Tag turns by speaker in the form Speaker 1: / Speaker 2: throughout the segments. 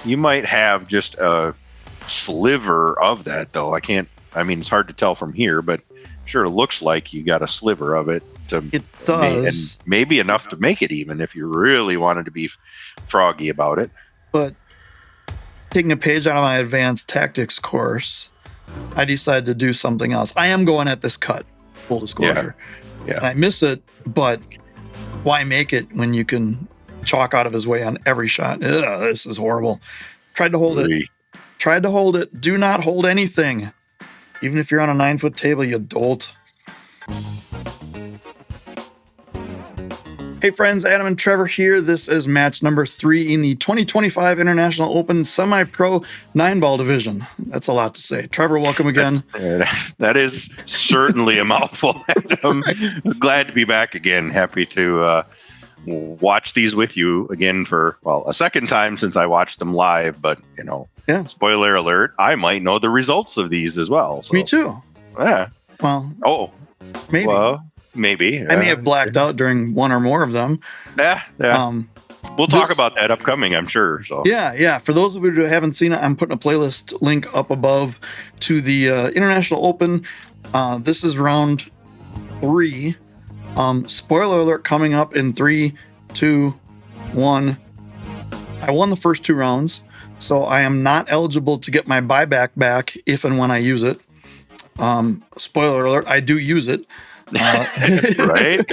Speaker 1: You might have just a sliver of that, though. It's hard to tell from here, but sure looks like you got a sliver of it.
Speaker 2: It does.
Speaker 1: And maybe enough to make it even if you really wanted to be froggy about it.
Speaker 2: But taking a page out of my advanced tactics course, I decided to do something else. I am going at this cut, full disclosure.
Speaker 1: Yeah.
Speaker 2: And I miss it, but why make it when you can chalk out of his way on every shot? Ugh, this is horrible. Tried to hold it. Do not hold anything. Even if you're on a 9-foot table, you dolt. Hey friends, Adam and Trevor here. This is match number 3 in the 2025 International Open Semi-Pro 9-ball division. That's a lot to say. Trevor, welcome again.
Speaker 1: That is certainly a mouthful. I'm glad to be back again. Happy to watch these with you again for, a second time since I watched them live. But, spoiler alert, I might know the results of these as well. So.
Speaker 2: Me too.
Speaker 1: Yeah.
Speaker 2: Well, maybe.
Speaker 1: Well, maybe.
Speaker 2: I may have blacked out during one or more of them.
Speaker 1: Yeah. We'll talk about that upcoming, I'm sure. So
Speaker 2: yeah. For those of you who haven't seen it, I'm putting a playlist link up above to the International Open. This is round 3. Spoiler alert coming up in 3, 2, 1. I won the first 2 rounds, so I am not eligible to get my buyback back if and when I use it. Spoiler alert, I do use it.
Speaker 1: Right?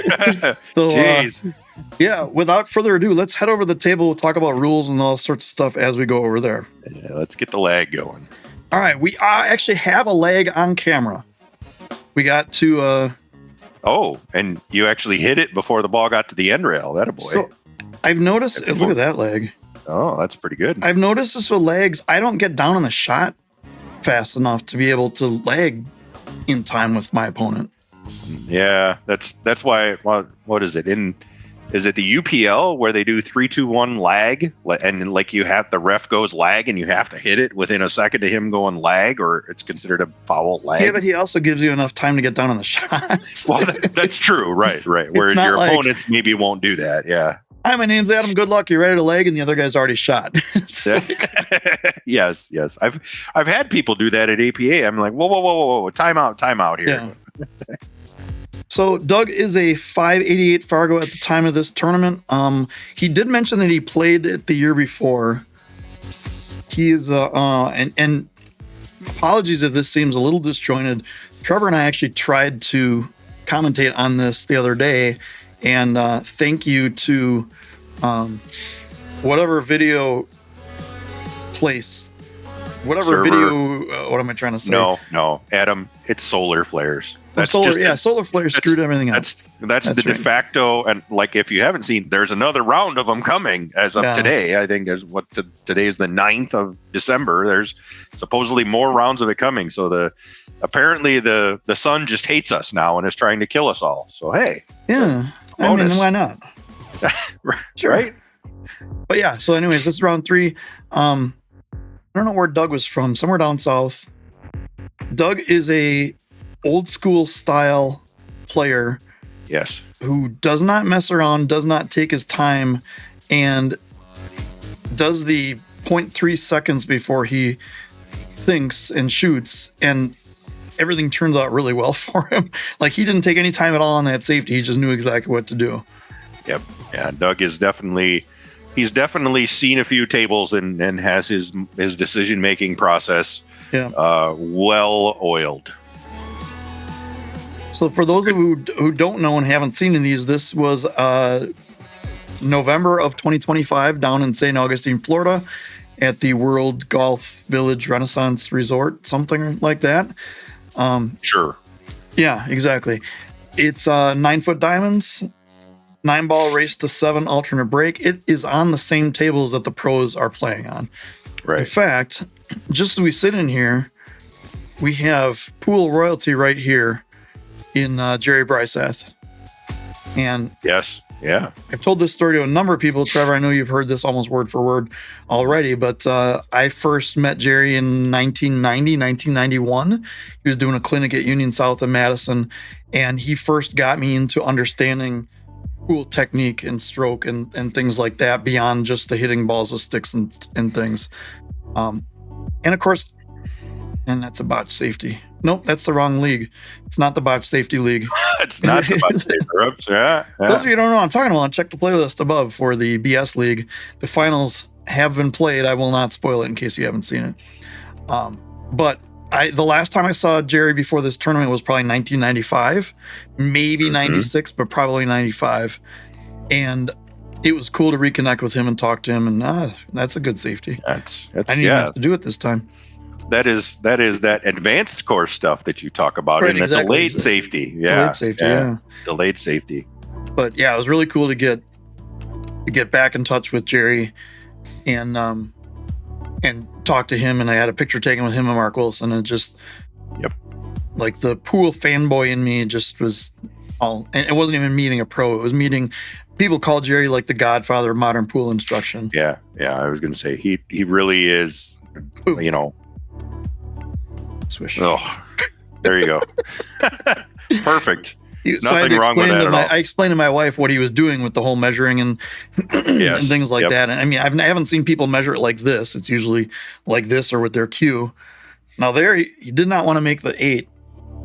Speaker 2: So,
Speaker 1: jeez.
Speaker 2: Yeah, without further ado, let's head over to the table. We'll talk about rules and all sorts of stuff as we go over there.
Speaker 1: Yeah, let's get the lag going.
Speaker 2: All right, we actually have a lag on camera. We got to...
Speaker 1: and you actually hit it before the ball got to the end rail. That a boy.
Speaker 2: So, I've noticed... Look at that lag.
Speaker 1: Oh, that's pretty good.
Speaker 2: I've noticed this with lags. I don't get down on the shot fast enough to be able to lag in time with my opponent.
Speaker 1: Yeah, that's why. What is it is it the UPL where they do 3-2-1 lag, and like you have the ref goes lag and you have to hit it within a second of him going lag, or it's considered a foul lag?
Speaker 2: Yeah, but he also gives you enough time to get down on the shots.
Speaker 1: Well, that's true, right. Whereas your opponents maybe won't do that. Yeah.
Speaker 2: Hi, my name's Adam. Good luck. You ready to lag? And the other guy's already shot.
Speaker 1: Yes. I've had people do that at APA. I'm like, whoa, time out here.
Speaker 2: Yeah. So Doug is a 588 Fargo at the time of this tournament. He did mention that he played it the year before. He is and apologies if this seems a little disjointed. Trevor and I actually tried to commentate on this the other day, and thank you to whatever video place, whatever server. Video. What am I trying to say?
Speaker 1: No, Adam. It's solar flares. That's
Speaker 2: solar flares screwed everything up.
Speaker 1: That's the de facto, and like if you haven't seen, there's another round of them coming as of today. I think today is the 9th of December. There's supposedly more rounds of it coming. So apparently the sun just hates us now and is trying to kill us all. So hey,
Speaker 2: yeah, I mean, why not?
Speaker 1: Sure. Right.
Speaker 2: But yeah, so anyways, this is round 3. I don't know where Doug was from, somewhere down south. Doug is a old school style player.
Speaker 1: Yes.
Speaker 2: Who does not mess around, does not take his time, and does the 0.3 seconds before he thinks and shoots, and everything turns out really well for him. Like, he didn't take any time at all on that safety. He just knew exactly what to do.
Speaker 1: Yep. Yeah, Doug is he's definitely seen a few tables and has his decision-making process well oiled.
Speaker 2: So for those of you who don't know and haven't seen these, this was November of 2025 down in St. Augustine, Florida at the World Golf Village Renaissance Resort, something like that.
Speaker 1: Sure.
Speaker 2: Yeah, exactly. It's 9-foot diamonds, 9-ball race to 7 alternate break. It is on the same tables that the pros are playing on.
Speaker 1: Right.
Speaker 2: In fact, just as we sit in here, we have pool royalty right here in Jerry Brysath. And
Speaker 1: yes, yeah,
Speaker 2: I've told this story to a number of people. Trevor, I know you've heard this almost word for word already, but I first met Jerry in 1991. He was doing a clinic at Union South in Madison, and he first got me into understanding cool technique and stroke and things like that beyond just the hitting balls with sticks and things. And of course, and that's a botch safety. Nope, that's the wrong league. It's not the botch safety league.
Speaker 1: It's not the botch safety. Oops, yeah.
Speaker 2: Those of you who don't know what I'm talking about, check the playlist above for the BS league. The finals have been played. I will not spoil it in case you haven't seen it. But the last time I saw Jerry before this tournament was probably 1995, maybe 96, but probably 95. And it was cool to reconnect with him and talk to him. And that's a good safety. I didn't even have to do it this time.
Speaker 1: That is that advanced course stuff that you talk about,
Speaker 2: right,
Speaker 1: and exactly. The delayed safety. Yeah.
Speaker 2: Delayed safety, yeah.
Speaker 1: Delayed safety.
Speaker 2: But yeah, it was really cool to get back in touch with Jerry and talk to him. And I had a picture taken with him and Mark Wilson, and just like the pool fanboy in me just was all, and it wasn't even meeting a pro. It was meeting people call Jerry like the godfather of modern pool instruction.
Speaker 1: Yeah. I was going to say he really is.
Speaker 2: Ooh.
Speaker 1: You know.
Speaker 2: Swish.
Speaker 1: Oh, there you go. Perfect.
Speaker 2: So I explained to my wife what he was doing with the whole measuring and and things like that. And I mean, I haven't seen people measure it like this. It's usually like this or with their cue. Now there, he did not want to make the 8.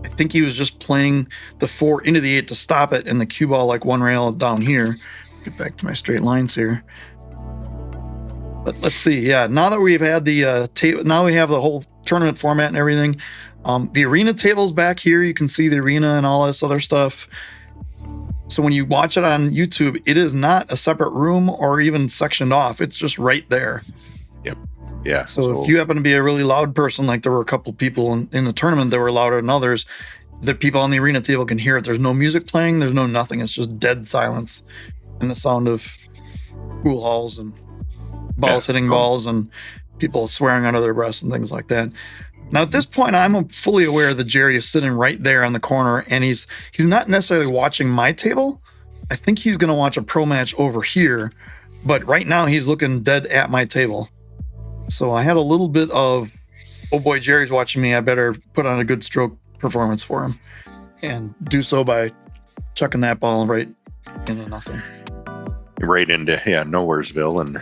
Speaker 2: I think he was just playing the 4 into the 8 to stop it, and the cue ball like one rail down here. Get back to my straight lines here. But let's see. Yeah, now that we've had the table, now we have the whole tournament format and everything. The arena table's back here. You can see the arena and all this other stuff. So when you watch it on YouTube, it is not a separate room or even sectioned off. It's just right there.
Speaker 1: Yep. Yeah.
Speaker 2: So if you happen to be a really loud person, like there were a couple people in the tournament that were louder than others, the people on the arena table can hear it. There's no music playing. There's no nothing. It's just dead silence and the sound of pool halls and balls hitting balls and people swearing under their breaths and things like that. Now, at this point, I'm fully aware that Jerry is sitting right there on the corner, and he's not necessarily watching my table. I think he's going to watch a pro match over here, but right now he's looking dead at my table. So I had a little bit of, oh boy, Jerry's watching me. I better put on a good stroke performance for him, and do so by chucking that ball right into nothing.
Speaker 1: Right into Nowheresville, and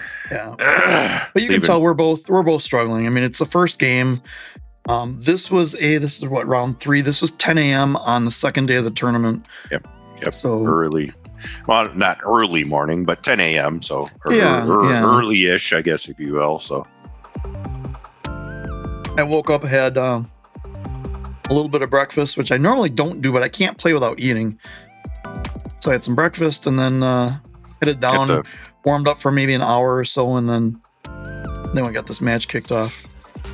Speaker 2: but you can tell we're both struggling. I mean, it's the first game. This is what, round 3. This was 10 a.m. on the second day of the tournament.
Speaker 1: Yep.
Speaker 2: So
Speaker 1: early, well, not early morning, but 10 a.m. So early-ish, I guess, if you will. So
Speaker 2: I woke up, had a little bit of breakfast, which I normally don't do, but I can't play without eating. So I had some breakfast, and then headed down, warmed up for maybe an hour or so, and then we got this match kicked off.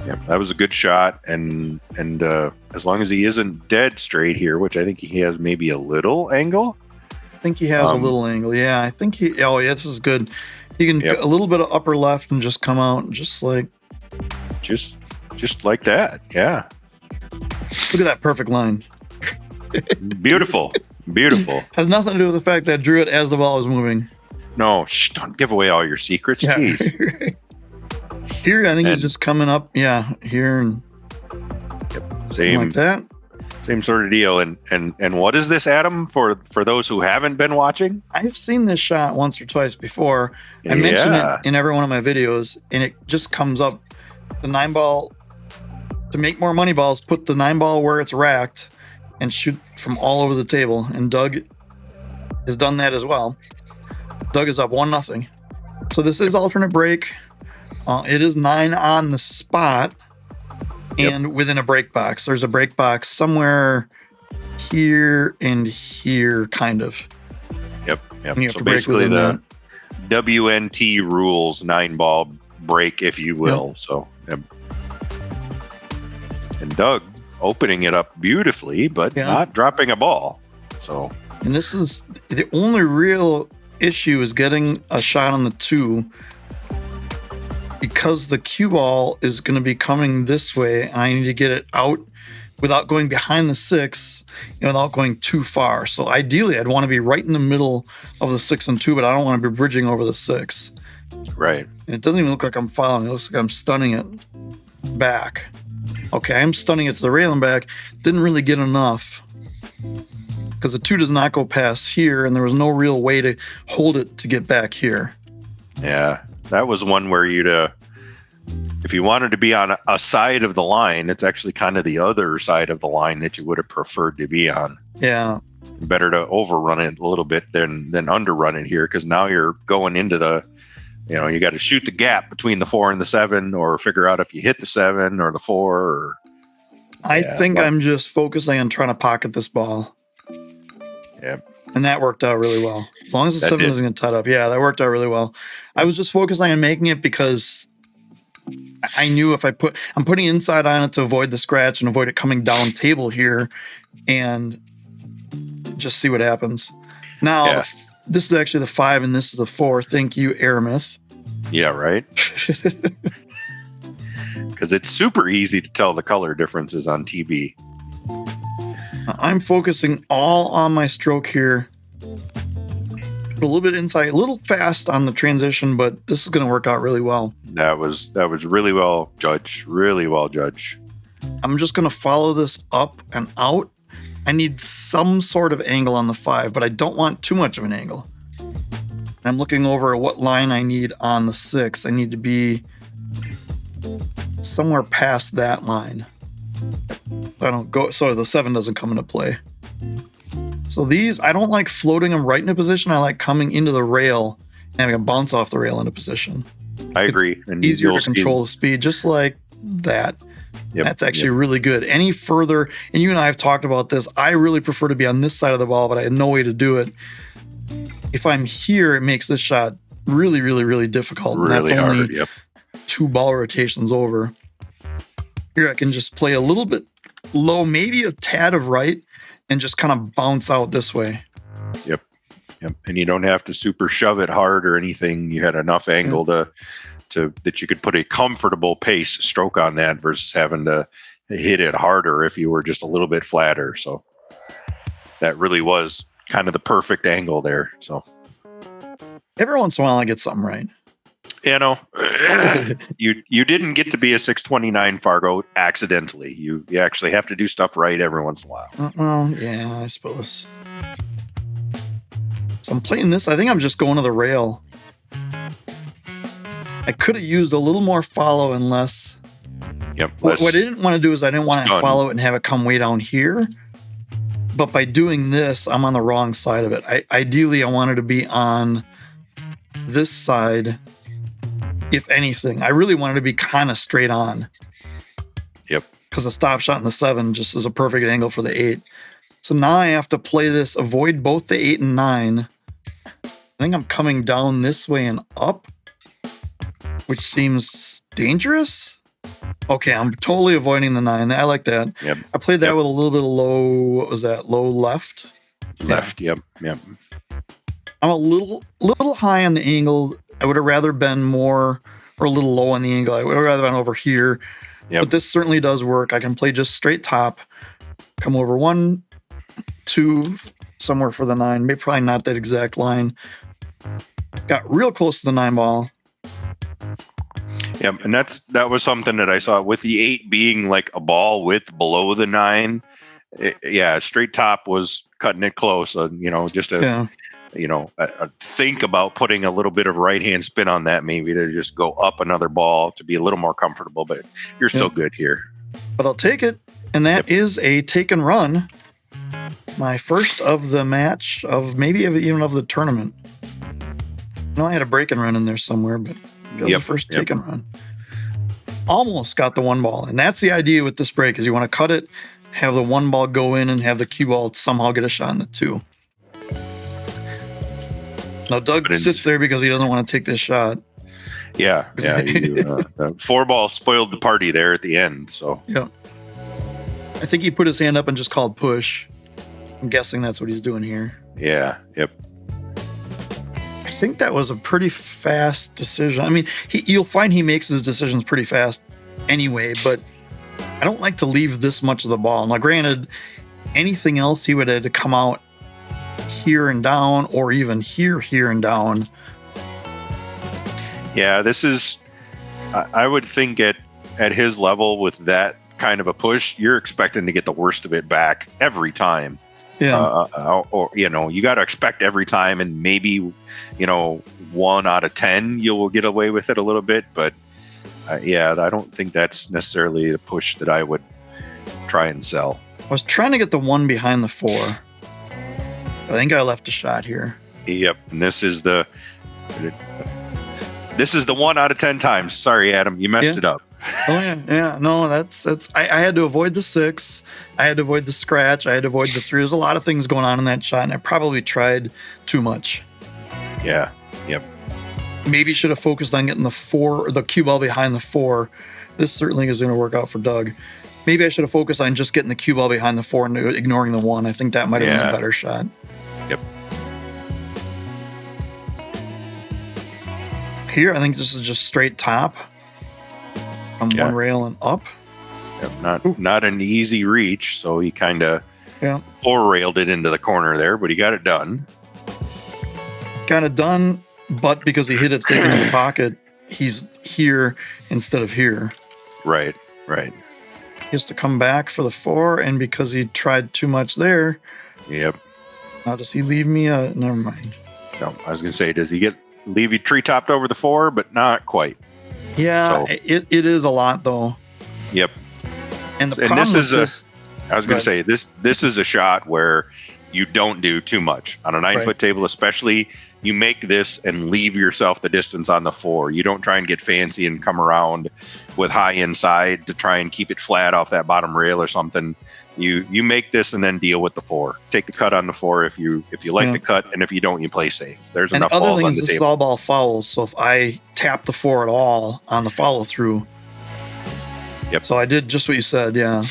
Speaker 1: Yeah, that was a good shot, and as long as he isn't dead straight here, which I think he has maybe a little angle.
Speaker 2: I think he has a little angle. Yeah, I think he. Oh yeah, this is good. He can a little bit of upper left and just come out and just like like that. Yeah. Look at that perfect line.
Speaker 1: Beautiful.
Speaker 2: Has nothing to do with the fact that I drew it as the ball was moving.
Speaker 1: No, don't give away all your secrets. Yeah. Jeez.
Speaker 2: Here, I think he's just coming up. Yeah, here and
Speaker 1: same
Speaker 2: like that.
Speaker 1: Same sort of deal. And what is this, Adam? For those who haven't been watching,
Speaker 2: I've seen this shot once or twice before. I mentioned it in every one of my videos, and it just comes up. The 9-ball, to make more money balls, put the 9-ball where it's racked and shoot from all over the table. And Doug has done that as well. Doug is up 1-0. So this is alternate break. It is 9 on the spot and within a break box. There's a break box somewhere here and here, kind of.
Speaker 1: Yep. So basically the WNT rules 9-ball break, if you will. Yep. So, and Doug opening it up beautifully, but not dropping a ball. So,
Speaker 2: and this is the only real issue is getting a shot on the 2. Because the cue ball is going to be coming this way, and I need to get it out without going behind the 6 and without going too far. So ideally, I'd want to be right in the middle of the 6 and 2, but I don't want to be bridging over the 6.
Speaker 1: Right.
Speaker 2: And it doesn't even look like I'm fouling. It looks like I'm stunning it back. Okay, I'm stunning it to the rail and back. Didn't really get enough. because the 2 does not go past here, and there was no real way to hold it to get back here.
Speaker 1: Yeah, that was one where you'd, if you wanted to be on a side of the line, it's actually kind of the other side of the line that you would have preferred to be on.
Speaker 2: Yeah.
Speaker 1: Better to overrun it a little bit than underrun it here, because now you're going into the, you got to shoot the gap between the 4 and the 7, or figure out if you hit the 7 or the 4. Or,
Speaker 2: I think I'm just focusing on trying to pocket this ball.
Speaker 1: Yeah.
Speaker 2: And that worked out really well. As long as the 7 doesn't get tied up. Yeah, that worked out really well. I was just focusing on making it because I knew if I'm putting inside on it to avoid the scratch and avoid it coming down table here and just see what happens. Now, this is actually the 5 and this is the 4. Thank you, Aramith.
Speaker 1: Yeah, right. Because it's super easy to tell the color differences on TV.
Speaker 2: I'm focusing all on my stroke here. A little bit inside, a little fast on the transition, but this is going to work out really well.
Speaker 1: That was really well judged. Really well judged.
Speaker 2: I'm just going to follow this up and out. I need some sort of angle on the 5, but I don't want too much of an angle. I'm looking over at what line I need on the 6. I need to be somewhere past that line. So the 7 doesn't come into play. So these, I don't like floating them right into position. I like coming into the rail and having a bounce off the rail into position.
Speaker 1: I agree.
Speaker 2: It's easier to control the speed, just like that. Yep, that's actually really good. Any further, and you and I have talked about this, I really prefer to be on this side of the ball, but I had no way to do it. If I'm here, it makes this shot really, really, really difficult.
Speaker 1: Really
Speaker 2: and that's only
Speaker 1: hard,
Speaker 2: 2 ball rotations over. Here I can just play a little bit low, maybe a tad of right, and just kind of bounce out this way.
Speaker 1: Yep. And you don't have to super shove it hard or anything. You had enough angle to that you could put a comfortable pace stroke on that versus having to hit it harder if you were just a little bit flatter. So that really was kind of the perfect angle there. So
Speaker 2: every once in a while I get something right.
Speaker 1: You didn't get to be a 629 Fargo accidentally. You actually have to do stuff right every once in a while.
Speaker 2: Well, yeah, I suppose. So I'm playing this. I think I'm just going to the rail. I could have used a little more follow and less.
Speaker 1: Yep.
Speaker 2: What I didn't want to do is I didn't want to follow it and have it come way down here. But by doing this, I'm on the wrong side of it. Ideally, I wanted to be on this side. If anything, I really wanted to be kind of straight on.
Speaker 1: Yep.
Speaker 2: Because the stop shot in the 7 just is a perfect angle for the 8. So now I have to play this, avoid both the 8 and 9. I think I'm coming down this way and up, which seems dangerous. Okay, I'm totally avoiding the 9. I like that.
Speaker 1: Yep.
Speaker 2: I played that with a little bit of low, what was that? Low left?
Speaker 1: Left, yep.
Speaker 2: I'm a little high on the angle. I would have rather been more, or a little low on the angle. I would have rather been over here.
Speaker 1: Yep.
Speaker 2: But this certainly does work. I can play just straight top, come over 1, 2, somewhere for the 9. Maybe probably not that exact line. Got real close to the 9 ball.
Speaker 1: Yep, and that was something that I saw with the 8 being like a ball width below the 9. Straight top was cutting it close. Think about putting a little bit of right hand spin on that, maybe to just go up another ball to be a little more comfortable. But you're still good here.
Speaker 2: But I'll take it, and that is a take and run. My first of the match, even of the tournament. I had a break and run in there somewhere, but the first take and run. Almost got the 1 ball, and that's the idea with this break: is you want to cut it, have the 1 ball go in, and have the cue ball somehow get a shot in the 2. Now Doug sits there because he doesn't want to take this shot.
Speaker 1: Yeah. The 4 ball spoiled the party there at the end. So
Speaker 2: I think he put his hand up and just called push. I'm guessing that's what he's doing here.
Speaker 1: Yeah. Yep.
Speaker 2: I think that was a pretty fast decision. I mean, you'll find he makes his decisions pretty fast anyway, but I don't like to leave this much of the ball. Now, granted, anything else he would have to come out here and down, or even here and down. Yeah,
Speaker 1: this is, I would think at his level with that kind of a push, you're expecting to get the worst of it back every time.
Speaker 2: Yeah.
Speaker 1: Or you got to expect every time, and maybe 1 out of 10 you will get away with it a little bit, but yeah, I don't think that's necessarily a push that I would try and sell.
Speaker 2: I was trying to get the 1 behind the 4. I think I left a shot here.
Speaker 1: Yep, and this is the 1 out of 10 times. Sorry, Adam, you messed it up.
Speaker 2: Oh yeah. No, that's. I had to avoid the 6. I had to avoid the scratch. I had to avoid the 3. There's a lot of things going on in that shot, and I probably tried too much.
Speaker 1: Yeah. Yep.
Speaker 2: Maybe should have focused on getting the 4, the cue ball behind the 4. This certainly is going to work out for Doug. Maybe I should have focused on just getting the cue ball behind the 4 and ignoring the 1. I think that might have been a better shot.
Speaker 1: Yep.
Speaker 2: Here, I think this is just straight top. From 1 rail and up.
Speaker 1: Yep, not an easy reach, so he kind of 4-railed it into the corner there, but he got it done.
Speaker 2: Got it done, but because he hit it thick into the pocket, he's here instead of here.
Speaker 1: Right.
Speaker 2: He has to come back for the 4, and because he tried too much there.
Speaker 1: Yep.
Speaker 2: Now, does he leave me a... Never mind.
Speaker 1: No, I was going to say, does he leave you tree-topped over the 4? But not quite.
Speaker 2: Yeah, it is a lot, though.
Speaker 1: Yep.
Speaker 2: And the problem with this...
Speaker 1: I was going to say, this is a shot where you don't do too much. On a 9-foot table especially, you make this and leave yourself the distance on the 4. You don't try and get fancy and come around with high inside to try and keep it flat off that bottom rail or something. You make this and then deal with the 4. Take the cut on the 4 if you like the cut, and if you don't, you play safe. There's enough balls on the table. And other things, this is all ball fouls,
Speaker 2: so if I tap the 4 at all on the follow through.
Speaker 1: Yep.
Speaker 2: So I did just what you said, yeah.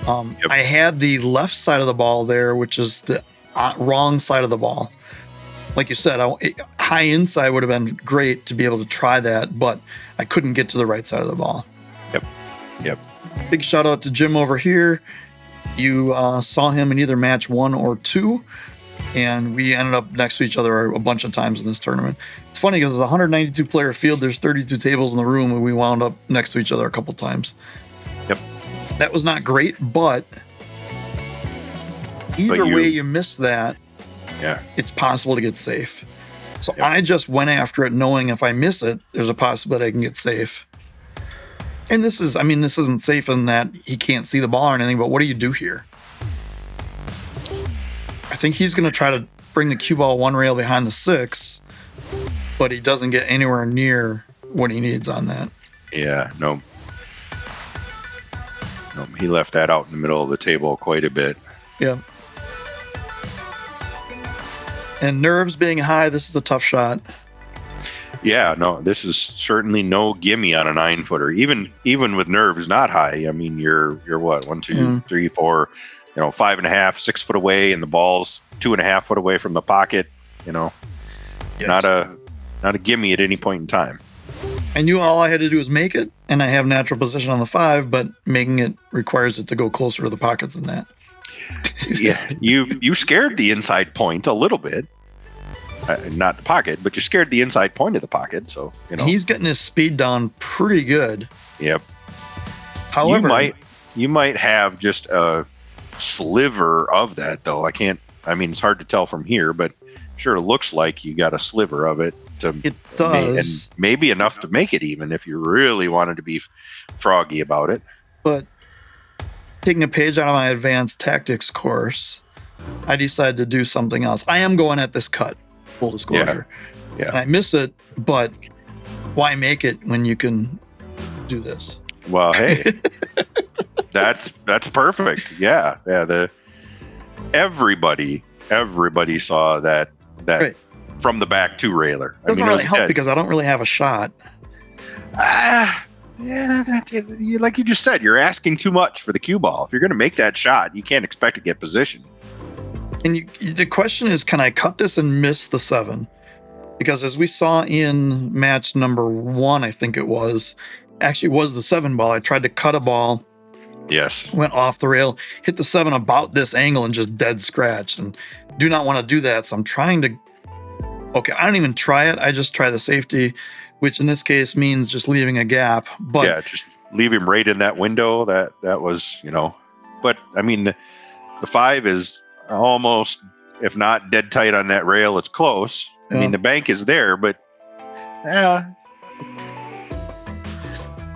Speaker 2: I had the left side of the ball there, which is the wrong side of the ball. Like you said, high inside would have been great to be able to try that, but I couldn't get to the right side of the ball.
Speaker 1: Yep.
Speaker 2: Big shout out to Jim over here. You saw him in either match 1 or 2, and we ended up next to each other a bunch of times in this tournament. It's funny because it's a 192 player field. There's 32 tables in the room, and we wound up next to each other a couple times.
Speaker 1: Yep.
Speaker 2: That was not great, but either way you miss that, it's possible to get safe. So I just went after it knowing if I miss it, there's a possibility I can get safe. And this isn't safe in that he can't see the ball or anything, but what do you do here? I think he's going to try to bring the cue ball 1 rail behind the 6, but he doesn't get anywhere near what he needs on that.
Speaker 1: Yeah, no, he left that out in the middle of the table quite a bit.
Speaker 2: Yeah. And nerves being high, this is a tough shot.
Speaker 1: Yeah, no, this is certainly no gimme on a 9-footer. Even with nerves not high, I mean, you're what, 1, 2, 3, 4, 5.5, 6 foot away, and the ball's 2.5 foot away from the pocket. Not a gimme at any point in time.
Speaker 2: I knew all I had to do was make it, and I have natural position on the 5, but making it requires it to go closer to the pocket than that.
Speaker 1: Yeah, you scared the inside point a little bit. Not the pocket, but you scared the inside point of the pocket. So
Speaker 2: he's getting his speed down pretty good.
Speaker 1: Yep.
Speaker 2: However,
Speaker 1: you might have just a sliver of that, though. It's hard to tell from here, but sure, it looks like you got a sliver of it.
Speaker 2: It does,
Speaker 1: and maybe enough to make it even if you really wanted to be froggy about it.
Speaker 2: But taking a page out of my advanced tactics course, I decided to do something else. I am going at this cut. Full disclosure.
Speaker 1: Yeah.
Speaker 2: And I miss it, but why make it when you can do this?
Speaker 1: Well, hey, that's perfect. Yeah. Everybody saw that from the back 2-railer.
Speaker 2: Doesn't really help because I don't really have a shot.
Speaker 1: Like you just said, you're asking too much for the cue ball. If you're going to make that shot, you can't expect to get position.
Speaker 2: And the question is, can I cut this and miss the 7? Because as we saw in match number 1, I think it was the 7 ball. I tried to cut a ball.
Speaker 1: Yes.
Speaker 2: Went off the rail, hit the 7 about this angle and just dead scratched. And do not want to do that. So I'm trying to... Okay, I don't even try it. I just try the safety, which in this case means just leaving a gap. But
Speaker 1: yeah, just leave him right in that window. That was, But, the 5 is almost, if not dead tight on that rail, it's close.
Speaker 2: Yeah.
Speaker 1: I mean, the bank is there, but yeah,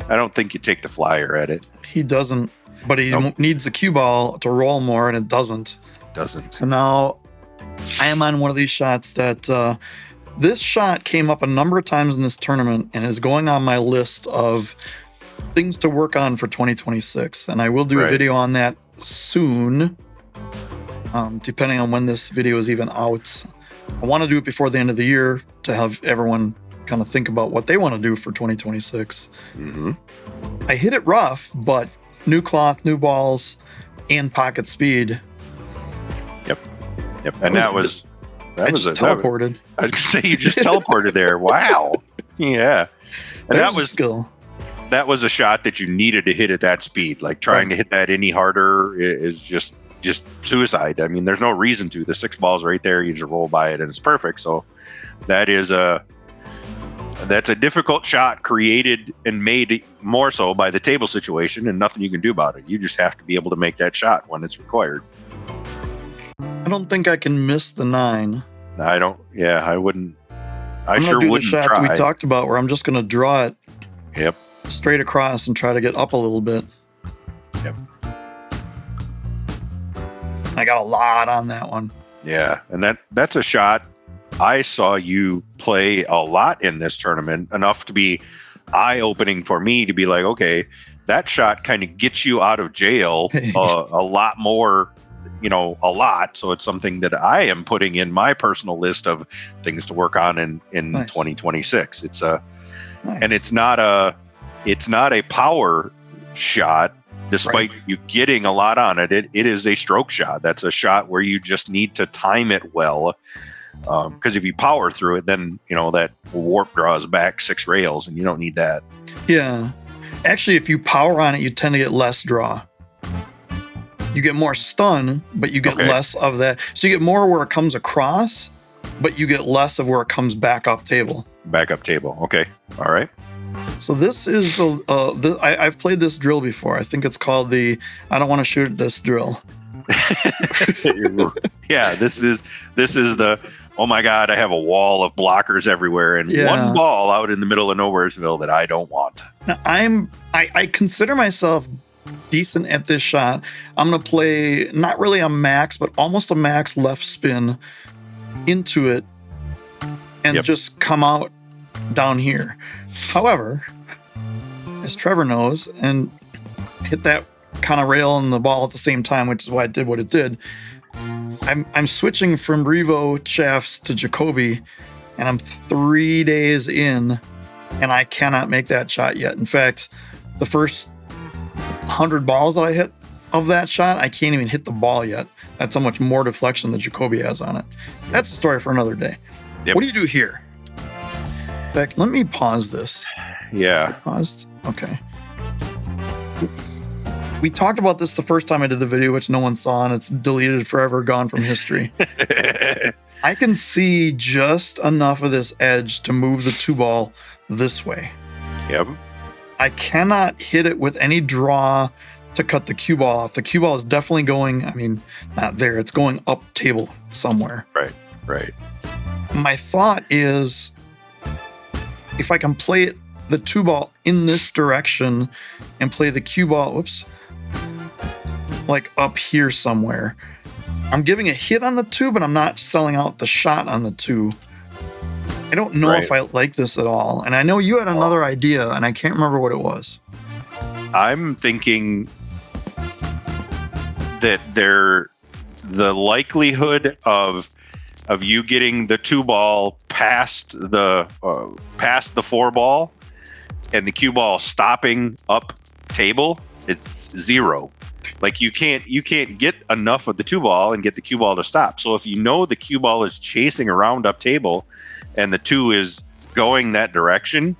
Speaker 1: I don't think you take the flyer at it.
Speaker 2: He doesn't, but he needs the cue ball to roll more, and it doesn't. So now I am on one of these shots that this shot came up a number of times in this tournament and is going on my list of things to work on for 2026. And I will do a video on that soon, depending on when this video is even out. I want to do it before the end of the year to have everyone kind of think about what they want to do for 2026.
Speaker 1: Mm-hmm.
Speaker 2: I hit it rough, but new cloth, new balls, and pocket speed.
Speaker 1: Yep. And that was
Speaker 2: teleported.
Speaker 1: I was gonna say you just teleported there. Wow. Yeah. And that was
Speaker 2: skill.
Speaker 1: That was a shot that you needed to hit at that speed. Like trying to hit that any harder is just suicide. I mean, there's no reason to. The 6 ball's right there. You just roll by it and it's perfect. So that's a difficult shot created and made more so by the table situation, and nothing you can do about it. You just have to be able to make that shot when it's required.
Speaker 2: I don't think I can miss the 9.
Speaker 1: I don't. Yeah, I wouldn't.
Speaker 2: I'm
Speaker 1: sure
Speaker 2: do
Speaker 1: wouldn't
Speaker 2: the shot
Speaker 1: try.
Speaker 2: that we talked about where I'm just going to draw it.
Speaker 1: Yep.
Speaker 2: Straight across and try to get up a little bit.
Speaker 1: Yep.
Speaker 2: I got a lot on that one.
Speaker 1: Yeah, and that's a shot I saw you play a lot in this tournament, enough to be eye-opening for me to be like, okay, that shot kind of gets you out of jail a lot more, a lot. So it's something that I am putting in my personal list of things to work on in
Speaker 2: Nice.
Speaker 1: 2026. It's
Speaker 2: Nice.
Speaker 1: and it's not a power shot, despite you getting a lot on it. It is a stroke shot. That's a shot where you just need to time it well. Because if you power through it, then that warp draws back 6 rails, and you don't need that.
Speaker 2: Yeah. Actually, if you power on it, you tend to get less draw. You get more stun, but you get less of that. So you get more where it comes across, but you get less of where it comes back up table.
Speaker 1: Okay. All right.
Speaker 2: So this is I've played this drill before. I think it's called the I don't want to shoot this drill.
Speaker 1: Yeah, this is the, oh my God, I have a wall of blockers everywhere and one ball out in the middle of Nowheresville that I don't want.
Speaker 2: Now, I consider myself decent at this shot. I'm going to play not really a max, but almost a max left spin into it and just come out down here. However, as Trevor knows, and hit that kind of rail and the ball at the same time, which is why it did what it did. I'm switching from Revo shafts to Jacoby, and I'm 3 days in, and I cannot make that shot yet. In fact, the first 100 balls that I hit of that shot, I can't even hit the ball yet. That's how much more deflection the Jacoby has on it. That's a story for another day.
Speaker 1: Yep.
Speaker 2: What do you do here? In fact, let me pause this.
Speaker 1: Yeah.
Speaker 2: Paused? Okay. We talked about this the first time I did the video, which no one saw, and it's deleted forever, gone from history. I can see just enough of this edge to move the 2 ball this way.
Speaker 1: Yep.
Speaker 2: I cannot hit it with any draw to cut the cue ball off. The cue ball is definitely going, not there. It's going up table somewhere.
Speaker 1: Right.
Speaker 2: My thought is, if I can play it, the 2 ball in this direction and play the cue ball, like up here somewhere. I'm giving a hit on the 2, but I'm not selling out the shot on the 2. I don't know if I like this at all. And I know you had another idea, and I can't remember what it was.
Speaker 1: I'm thinking that the likelihood of you getting the 2 ball past the 4 ball and the cue ball stopping up table, it's 0. Like you can't get enough of the 2 ball and get the cue ball to stop. So if you know the cue ball is chasing around up table and the 2 is going that direction,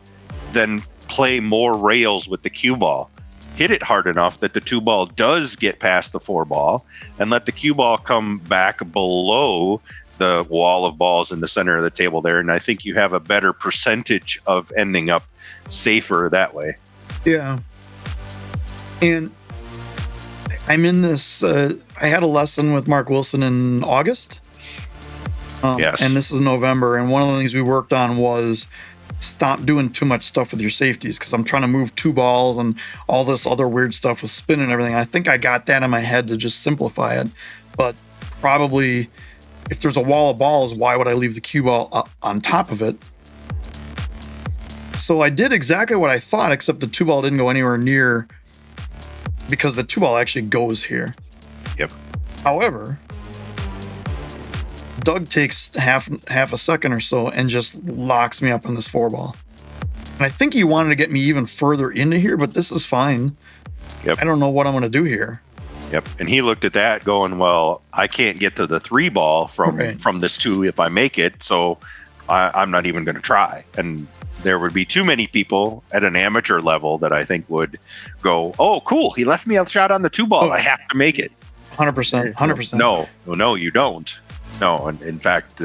Speaker 1: then play more rails with the cue ball. Hit it hard enough that the 2 ball does get past the 4 ball, and let the cue ball come back below the wall of balls in the center of the table there. And I think you have a better percentage of ending up safer that way.
Speaker 2: Yeah. And I'm in this. I had a lesson with Mark Wilson in August.
Speaker 1: Yes.
Speaker 2: And this is November. And one of the things we worked on was stop doing too much stuff with your safeties, because I'm trying to move 2 balls and all this other weird stuff with spin and everything. I think I got that in my head to just simplify it. But probably if there's a wall of balls, why would I leave the cue ball up on top of it? So I did exactly what I thought, except the 2 ball didn't go anywhere near, because the 2 ball actually goes here.
Speaker 1: Yep.
Speaker 2: However, Doug takes half a second or so and just locks me up on this 4 ball. And I think he wanted to get me even further into here, but this is fine.
Speaker 1: Yep.
Speaker 2: I don't know what I'm going to do here.
Speaker 1: Yep. And he looked at that going, well, I can't get to the 3 ball from this 2 if I make it, so I'm not even going to try. And there would be too many people at an amateur level that I think would go, oh, cool, he left me a shot on the 2 ball. I have to make it.
Speaker 2: 100%. 100%.
Speaker 1: No, you don't. No, and in fact,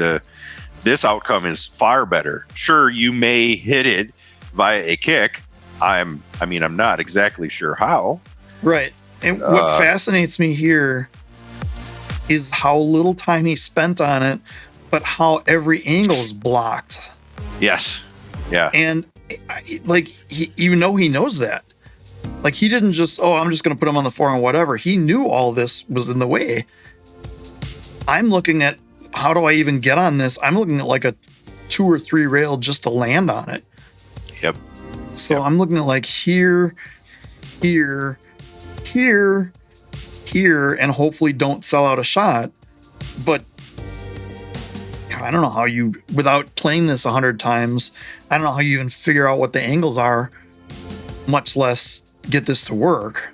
Speaker 1: this outcome is far better. Sure, you may hit it via a kick. I'm not exactly sure how.
Speaker 2: Right. And what fascinates me here is how little time he spent on it, but how every angle is blocked.
Speaker 1: Yes. Yeah.
Speaker 2: And even though he knows that, like, he didn't just, I'm just going to put him on the 4 and whatever. He knew all this was in the way. I'm looking at, how do I even get on this? I'm looking at like a 2 or 3 rail just to land on it.
Speaker 1: Yep.
Speaker 2: So I'm looking at like here, here, here, here, and hopefully don't sell out a shot. But I don't know how you, without playing this 100 times, I don't know how you even figure out what the angles are, much less get this to work.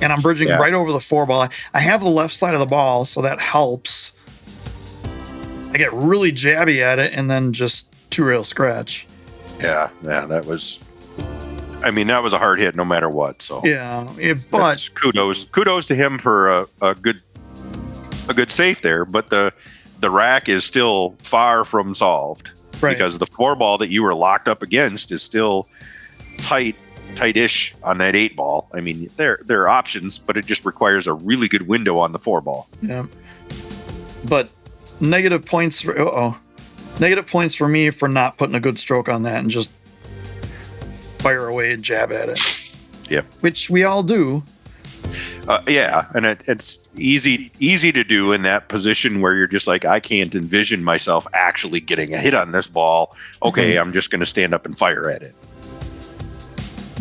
Speaker 2: And I'm bridging right over the 4 ball. I have the left side of the ball, so that helps. I get really jabby at it and then just 2 rail scratch.
Speaker 1: Yeah, that was a hard hit no matter what. So
Speaker 2: but
Speaker 1: kudos to him for a good safe there. But the rack is still far from solved, because the 4 ball that you were locked up against is still tight-ish on that 8 ball. I mean, there are options, but it just requires a really good window on the 4 ball.
Speaker 2: Yeah, but negative points for me for not putting a good stroke on that and just fire away and jab at it.
Speaker 1: Yep.
Speaker 2: Which we all do.
Speaker 1: And it's easy to do in that position where you're just like, I can't envision myself actually getting a hit on this ball. Okay, I'm just going to stand up and fire at it.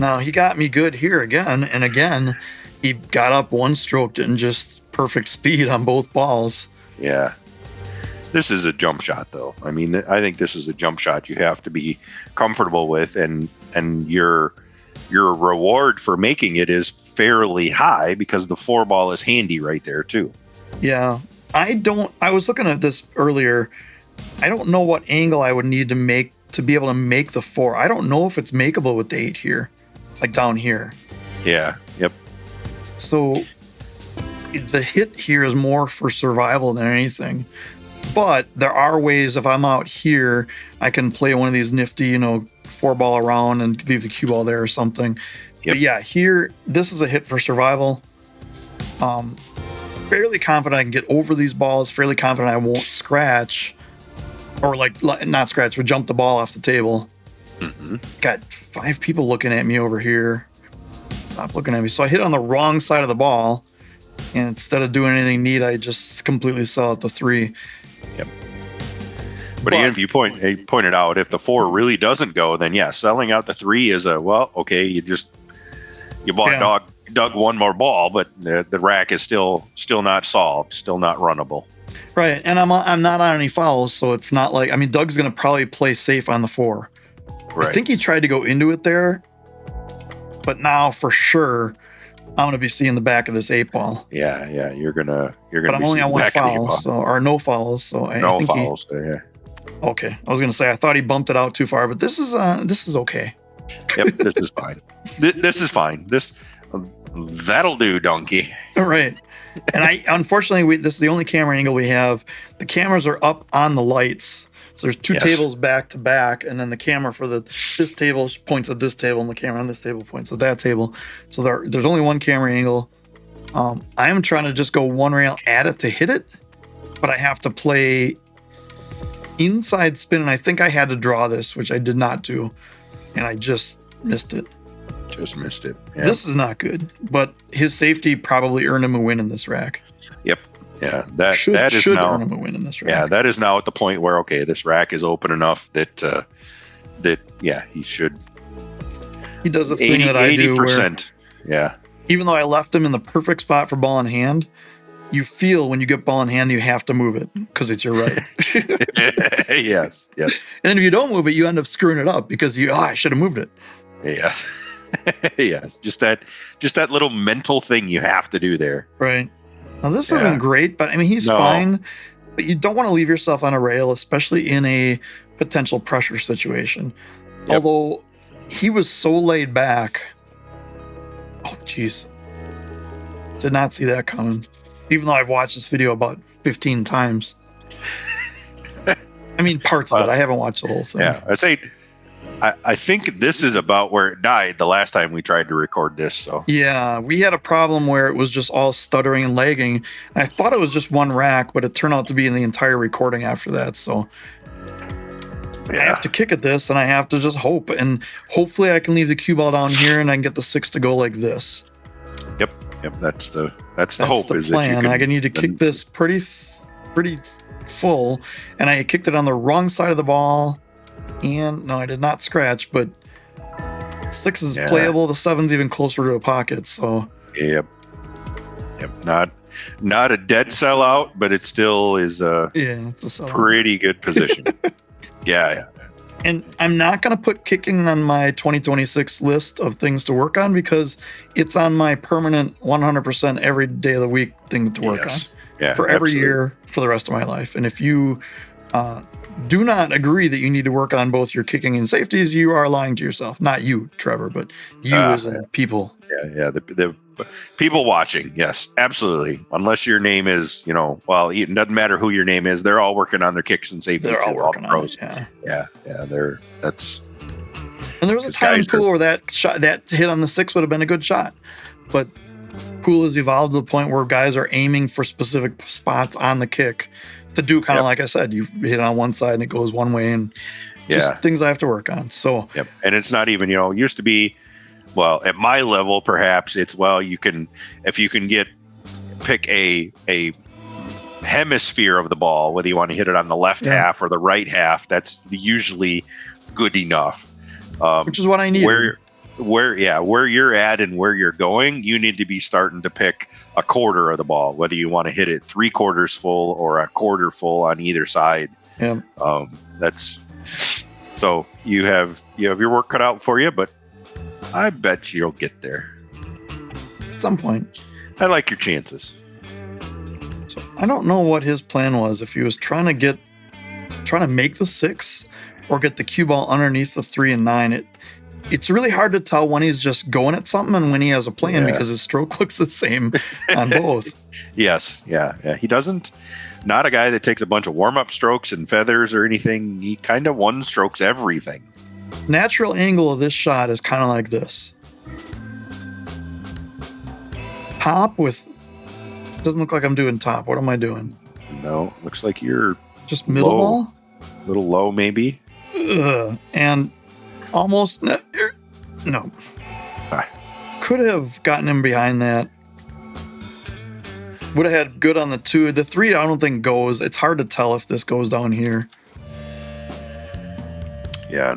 Speaker 2: Now, he got me good here again, and again, he got up 1 stroke and just perfect speed on both balls.
Speaker 1: Yeah. This is a jump shot, though. I mean, I think this is a jump shot you have to be comfortable with, and your reward for making it is fairly high, because the 4 ball is handy right there too.
Speaker 2: Yeah. I was looking at this earlier. I don't know what angle I would need to make to be able to make the 4. I don't know if it's makeable with the 8 here, like down here.
Speaker 1: Yeah. Yep.
Speaker 2: So the hit here is more for survival than anything. But there are ways, if I'm out here, I can play one of these nifty, 4 ball around and leave the cue ball there or something. Yep. But yeah, here, this is a hit for survival. Fairly confident I can get over these balls. Fairly confident I won't scratch. Or not scratch, but jump the ball off the table.
Speaker 1: Mm-hmm.
Speaker 2: Got 5 people looking at me over here. Stop looking at me. So I hit on the wrong side of the ball. And instead of doing anything neat, I just completely sell out the 3.
Speaker 1: Yep. But again, if you pointed out, if the 4 really doesn't go, then selling out the 3 is okay. You bought Doug 1 more ball, but the rack is still not solved, still not runnable.
Speaker 2: Right, and I'm not on any fouls, so it's not like, Doug's going to probably play safe on the 4. Right. I think he tried to go into it there, but now for sure I'm going to be seeing the back of this 8 ball.
Speaker 1: Yeah, you're gonna.
Speaker 2: But I'm only on 1 foul, or no fouls. So
Speaker 1: no fouls. Yeah.
Speaker 2: Okay, I was going to say I thought he bumped it out too far, but this is okay.
Speaker 1: Yep, this is fine. This is fine. That'll do, donkey.
Speaker 2: All right. And unfortunately, this is the only camera angle we have. The cameras are up on the lights. So there's 2 tables back to back, and then the camera for this table points at this table, and the camera on this table points at that table. So there's only 1 camera angle. I am trying to just go one rail at it to hit it, but I have to play inside spin, and I think I had to draw this, which I did not do, and I just missed it.
Speaker 1: Just missed it. Yeah.
Speaker 2: This is not good, but his safety probably earned him a win in this rack.
Speaker 1: Yep. Yeah. That
Speaker 2: should
Speaker 1: is now
Speaker 2: earn him a win in this rack.
Speaker 1: Yeah, that is now at the point where, okay, this rack is open enough that he should.
Speaker 2: He does the thing that I do.
Speaker 1: 80%. Yeah.
Speaker 2: Even though I left him in the perfect spot for ball in hand, you feel when you get ball in hand, you have to move it because it's your right.
Speaker 1: Yes.
Speaker 2: And then if you don't move it, you end up screwing it up because I should have moved it.
Speaker 1: Yeah. Yes. Just that little mental thing you have to do there.
Speaker 2: Right. Now this isn't great, but I mean, he's fine, but you don't want to leave yourself on a rail, especially in a potential pressure situation. Yep. Although he was so laid back. Oh, jeez. Did not see that coming. Even though I've watched this video about 15 times. I mean, parts of it. I haven't watched the whole thing.
Speaker 1: Yeah, I think this is about where it died the last time we tried to record this. So
Speaker 2: yeah, we had a problem where it was just all stuttering and lagging. And I thought it was just one rack, but it turned out to be in the entire recording after that. So I have to kick at this, and I have to just hope. And hopefully I can leave the cue ball down here, and I can get the 6 to go like this.
Speaker 1: Yep. That's the hope.
Speaker 2: The plan. I need to kick this pretty full, and I kicked it on the wrong side of the ball. And no, I did not scratch, but 6 is playable. The 7's even closer to a pocket. So
Speaker 1: yep. Not a dead sellout, but it still is
Speaker 2: it's a
Speaker 1: pretty good position. Yeah.
Speaker 2: And I'm not going to put kicking on my 2026 list of things to work on because it's on my permanent 100% every day of the week thing to work on for every year for the rest of my life. And if you do not agree that you need to work on both your kicking and safeties, you are lying to yourself. Not you, Trevor, but you as in people.
Speaker 1: Yeah. The people watching. Yes, absolutely. Unless your name is, it doesn't matter who your name is. They're all working on their kicks and safeties.
Speaker 2: They're all working
Speaker 1: on it.
Speaker 2: Yeah.
Speaker 1: That's.
Speaker 2: And there was a time in pool where that hit on the 6 would have been a good shot, but pool has evolved to the point where guys are aiming for specific spots on the kick to do kind of like I said. You hit on one side and it goes one way, and just things I have to work on. So
Speaker 1: and it's not even it used to be. Well, at my level, perhaps it's you can pick a hemisphere of the ball, whether you want to hit it on the left half or the right half. That's usually good enough.
Speaker 2: Which is what I need.
Speaker 1: Where you're at and where you're going, you need to be starting to pick a quarter of the ball, whether you want to hit it 3/4 full or a quarter full on either side.
Speaker 2: Yeah.
Speaker 1: That's so you have your work cut out for you, but I bet you'll get there
Speaker 2: at some point.
Speaker 1: I like your chances.
Speaker 2: So I don't know what his plan was. If he was trying to make the 6 or get the cue ball underneath the 3 and 9. It's really hard to tell when he's just going at something and when he has a plan because his stroke looks the same on both.
Speaker 1: Yes. Yeah. He doesn't. Not a guy that takes a bunch of warm-up strokes and feathers or anything. He kind of one strokes everything.
Speaker 2: Natural angle of this shot is kind of like this. Top with... Doesn't look like I'm doing top. What am I doing?
Speaker 1: No. Looks like you're...
Speaker 2: Just middle ball?
Speaker 1: A little low, maybe.
Speaker 2: And almost... No. Could have gotten him behind that. Would have had good on the 2. The 3 I don't think goes. It's hard to tell if this goes down here.
Speaker 1: Yeah,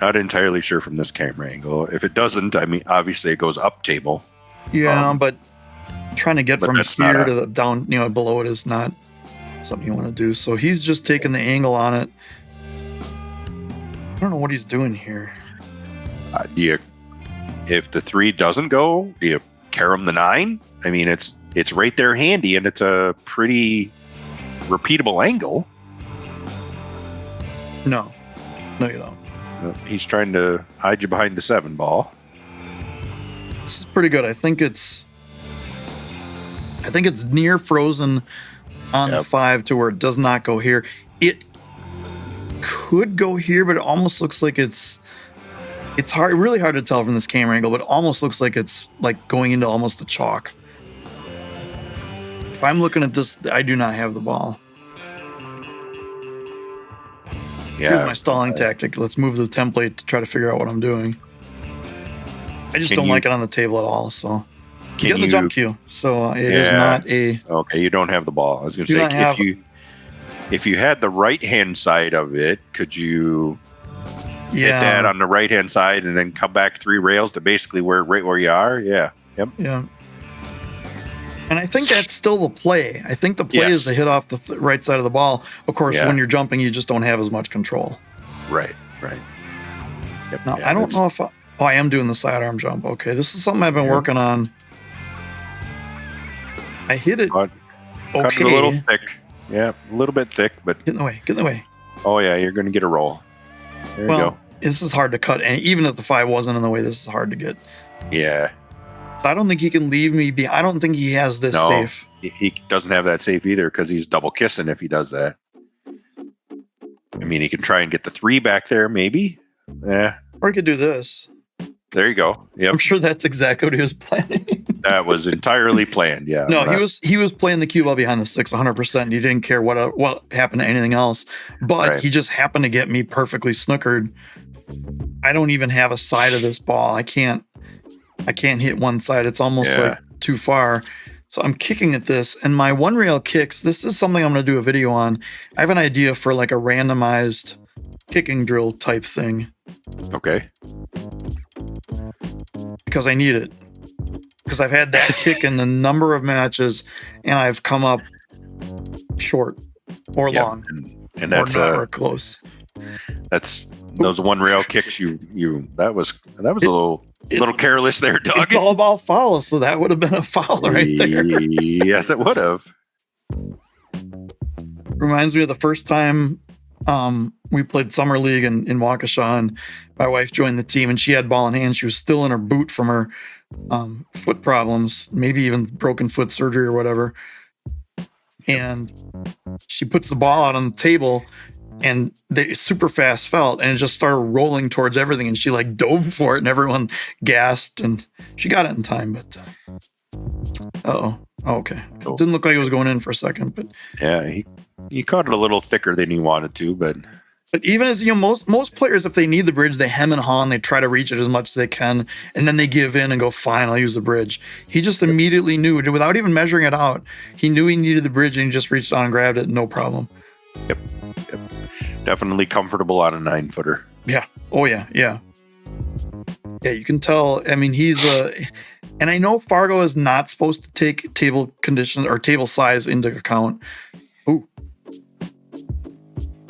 Speaker 1: not entirely sure from this camera angle. If it doesn't, I mean, obviously it goes up table.
Speaker 2: Yeah, but trying to get from here to the down, below it is not something you want to do. So he's just taking the angle on it. I don't know what he's doing here.
Speaker 1: If the 3 doesn't go, do you carom the 9? I mean, it's right there handy, and it's a pretty repeatable angle.
Speaker 2: No, you don't.
Speaker 1: He's trying to hide you behind the 7 ball.
Speaker 2: This is pretty good. I think it's near frozen on the 5 to where it does not go here. It could go here, but it almost looks like it's really hard to tell from this camera angle, but it almost looks like it's like going into almost the chalk. if I'm looking at this, I do not have the ball.
Speaker 1: Yeah.
Speaker 2: Here's my stalling tactic. Let's move the template to try to figure out what I'm doing. I just don't like it on the table at all. So you get the jump cue. So it is not a.
Speaker 1: Okay, you don't have the ball. I was going to say if you had the right hand side of it, could you hit that on the right hand side and then come back 3 rails to basically right where you are? Yeah. Yep.
Speaker 2: Yeah. And I think that's still the play. I think the play is to hit off the right side of the ball. Of course, when you're jumping, you just don't have as much control.
Speaker 1: Right.
Speaker 2: Yep. Now, I don't know if I am doing the sidearm jump. Okay, this is something I've been working on. I hit it.
Speaker 1: Cut it a little thick. Yeah, a little bit thick, but
Speaker 2: get in the way.
Speaker 1: Oh yeah, you're going to get a roll. There you go.
Speaker 2: This is hard to cut, and even if the 5 wasn't in the way, this is hard to get.
Speaker 1: Yeah.
Speaker 2: I don't think he can leave me be. I don't think he has this safe.
Speaker 1: He doesn't have that safe either because he's double kissing if he does that. I mean, he can try and get the 3 back there, maybe. Yeah.
Speaker 2: Or he could do this.
Speaker 1: There you go. Yep.
Speaker 2: I'm sure that's exactly what he was planning.
Speaker 1: That was entirely planned. Yeah.
Speaker 2: No, he was playing the cue ball behind the 6 100%. He didn't care what happened to anything else, but he just happened to get me perfectly snookered. I don't even have a side of this ball. I can't hit one side. It's almost like too far. So I'm kicking at this, and my one rail kicks. This is something I'm going to do a video on. I have an idea for like a randomized kicking drill type thing.
Speaker 1: Okay.
Speaker 2: Because I need it. Because I've had that kick in a number of matches, and I've come up short or long,
Speaker 1: and that's
Speaker 2: or close.
Speaker 1: That's those one rail kicks. That was a little careless there, Doug.
Speaker 2: It's all about fouls, so that would have been a foul right there.
Speaker 1: Yes, it would have.
Speaker 2: Reminds me of the first time we played summer league in Waukesha, and my wife joined the team, and she had ball in hand. She was still in her boot from her foot problems, maybe even broken foot surgery or whatever. And she puts the ball out on the table, and they super fast felt, and it just started rolling towards everything. And she like dove for it, and everyone gasped, and she got it in time. But okay, it didn't look like it was going in for a second, but
Speaker 1: yeah, he caught it a little thicker than he wanted to, but
Speaker 2: even as most players, if they need the bridge, they hem and haw, and they try to reach it as much as they can, and then they give in and go, fine, I'll use the bridge. He just immediately knew, without even measuring it out, he knew he needed the bridge, and he just reached on and grabbed it, no problem.
Speaker 1: Yep. Definitely comfortable on a 9-footer.
Speaker 2: Yeah. Oh yeah. Yeah, you can tell. I mean, he's and I know Fargo is not supposed to take table condition or table size into account. Ooh.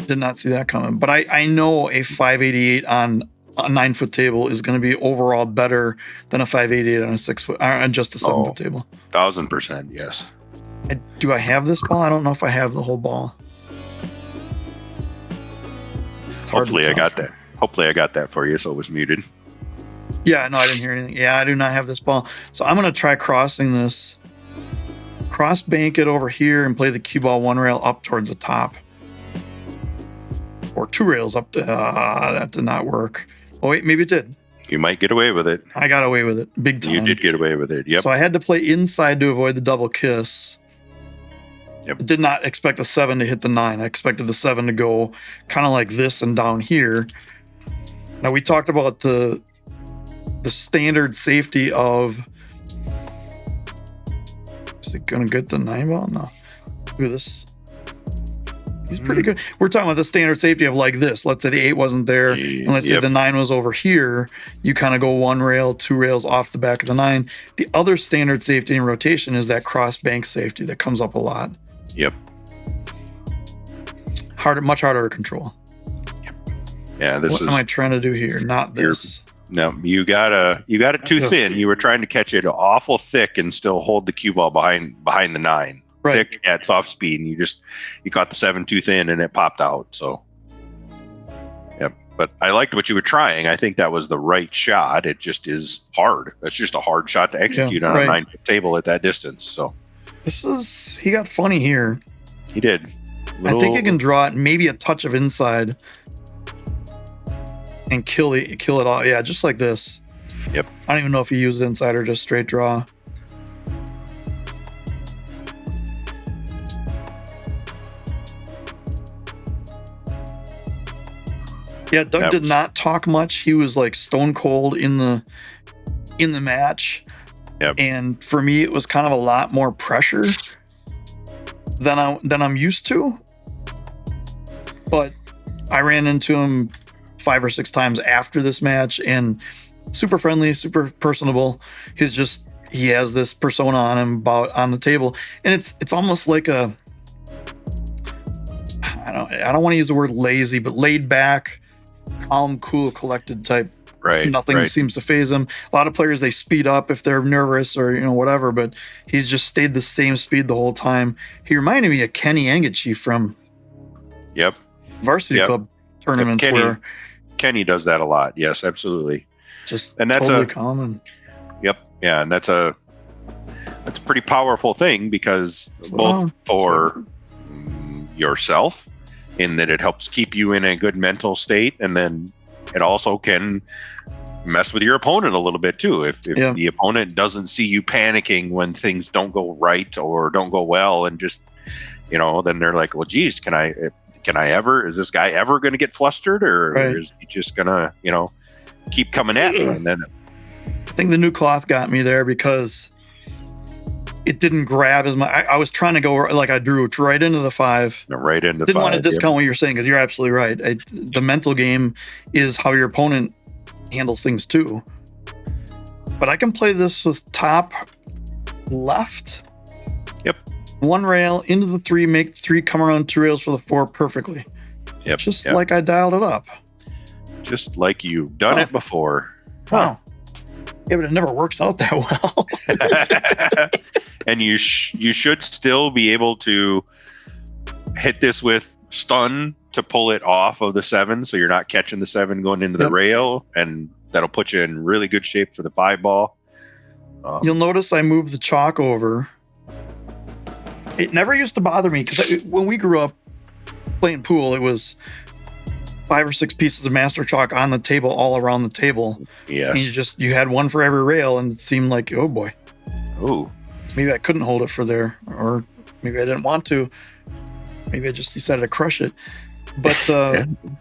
Speaker 2: Did not see that coming, but I know a 588 on a 9-foot table is going to be overall better than a 588 on a 6-foot, on just a 7-foot table.
Speaker 1: 1000%, yes.
Speaker 2: Do I have this ball? I don't know if I have the whole ball.
Speaker 1: Hopefully I got that. Hopefully I got that for you, so it was muted.
Speaker 2: Yeah, no, I didn't hear anything. Yeah, I do not have this ball, so I'm going to try crossing this. Cross bank it over here and play the cue ball 1 rail up towards the top. Or 2 rails up to, that did not work. Oh wait, maybe it did.
Speaker 1: You might get away with it.
Speaker 2: I got away with it, big time.
Speaker 1: You did get away with it, yep.
Speaker 2: So I had to play inside to avoid the double kiss.
Speaker 1: Yep.
Speaker 2: I did not expect the 7 to hit the 9. I expected the 7 to go kind of like this and down here. Now we talked about the standard safety of, is it gonna get the 9 ball? No. Look at this. He's pretty good. We're talking about the standard safety of like this. Let's say the 8 wasn't there, and let's say the 9 was over here. You kind of go 1 rail, 2 rails off the back of the 9. The other standard safety in rotation is that cross bank safety that comes up a lot.
Speaker 1: Yep.
Speaker 2: Much harder to control.
Speaker 1: Yep. Yeah,
Speaker 2: what am I trying to do here? Not this.
Speaker 1: No, you got it too thin. You were trying to catch it awful thick and still hold the cue ball behind the 9.
Speaker 2: Right.
Speaker 1: Thick at soft speed, and you caught the 7 too thin and it popped out. So, yep. But I liked what you were trying. I think that was the right shot. It just is hard. That's just a hard shot to execute on a 9-foot table at that distance. So,
Speaker 2: he got funny here.
Speaker 1: He did.
Speaker 2: I think you can draw it maybe a touch of inside and kill it all. Yeah, just like this.
Speaker 1: Yep.
Speaker 2: I don't even know if he used inside or just straight draw. Yeah, Doug did not talk much. He was like stone cold in the match.
Speaker 1: Yep.
Speaker 2: And for me, it was kind of a lot more pressure than I'm used to. But I ran into him 5 or 6 times after this match, and super friendly, super personable. He has this persona on him on the table, and it's almost like I don't want to use the word lazy, but laid back, calm, cool, collected type.
Speaker 1: Right.
Speaker 2: Nothing seems to phase him. A lot of players, they speed up if they're nervous or whatever, but he's just stayed the same speed the whole time. He reminded me of Kenny Angachi from Varsity Club tournaments.
Speaker 1: Kenny does that a lot. Yes, absolutely.
Speaker 2: And that's totally common.
Speaker 1: Yep. Yeah, and that's a pretty powerful thing, because both for yourself, in that it helps keep you in a good mental state, and then it also can mess with your opponent a little bit too. If the opponent doesn't see you panicking when things don't go right or don't go well, and just then they're like, well, geez, is this guy ever going to get flustered, or is he just gonna keep coming at me? And then
Speaker 2: I think the new cloth got me there, because it didn't grab as much. I was trying to go like I drew right into the 5.
Speaker 1: Right into.
Speaker 2: Didn't want to discount what you're saying, because you're absolutely right. The mental game is how your opponent handles things too. But I can play this with top left.
Speaker 1: Yep.
Speaker 2: 1 rail into the 3, make 3 come around 2 rails for the 4 perfectly.
Speaker 1: Yep.
Speaker 2: Just like I dialed it up.
Speaker 1: Just like you've done it before.
Speaker 2: Wow. Yeah, but it never works out that well.
Speaker 1: And you should still be able to hit this with stun to pull it off of the 7, so you're not catching the 7 going into the rail, and that'll put you in really good shape for the 5 ball.
Speaker 2: You'll notice I moved the chalk over. It never used to bother me, because when we grew up playing pool, it was 5 or 6 pieces of master chalk on the table, all around the table.
Speaker 1: Yes.
Speaker 2: And you had one for every rail, and it seemed like, oh boy.
Speaker 1: Oh.
Speaker 2: Maybe I couldn't hold it for there, or maybe I didn't want to. Maybe I just decided to crush it. But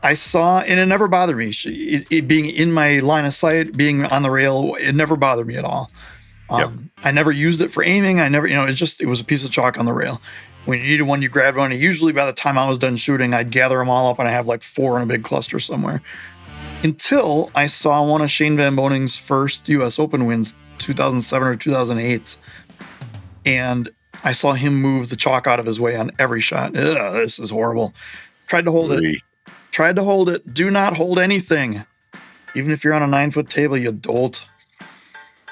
Speaker 2: I saw, and it never bothered me. It being in my line of sight, being on the rail, it never bothered me at all. I never used it for aiming. I never, it was a piece of chalk on the rail. When you needed one, you grabbed one. And usually by the time I was done shooting, I'd gather them all up, and I have like 4 in a big cluster somewhere. Until I saw one of Shane Van Boning's first U.S. Open wins, 2007 or 2008. And I saw him move the chalk out of his way on every shot. Ugh, this is horrible. Tried to hold it. Do not hold anything. Even if you're on a 9-foot table, you dolt.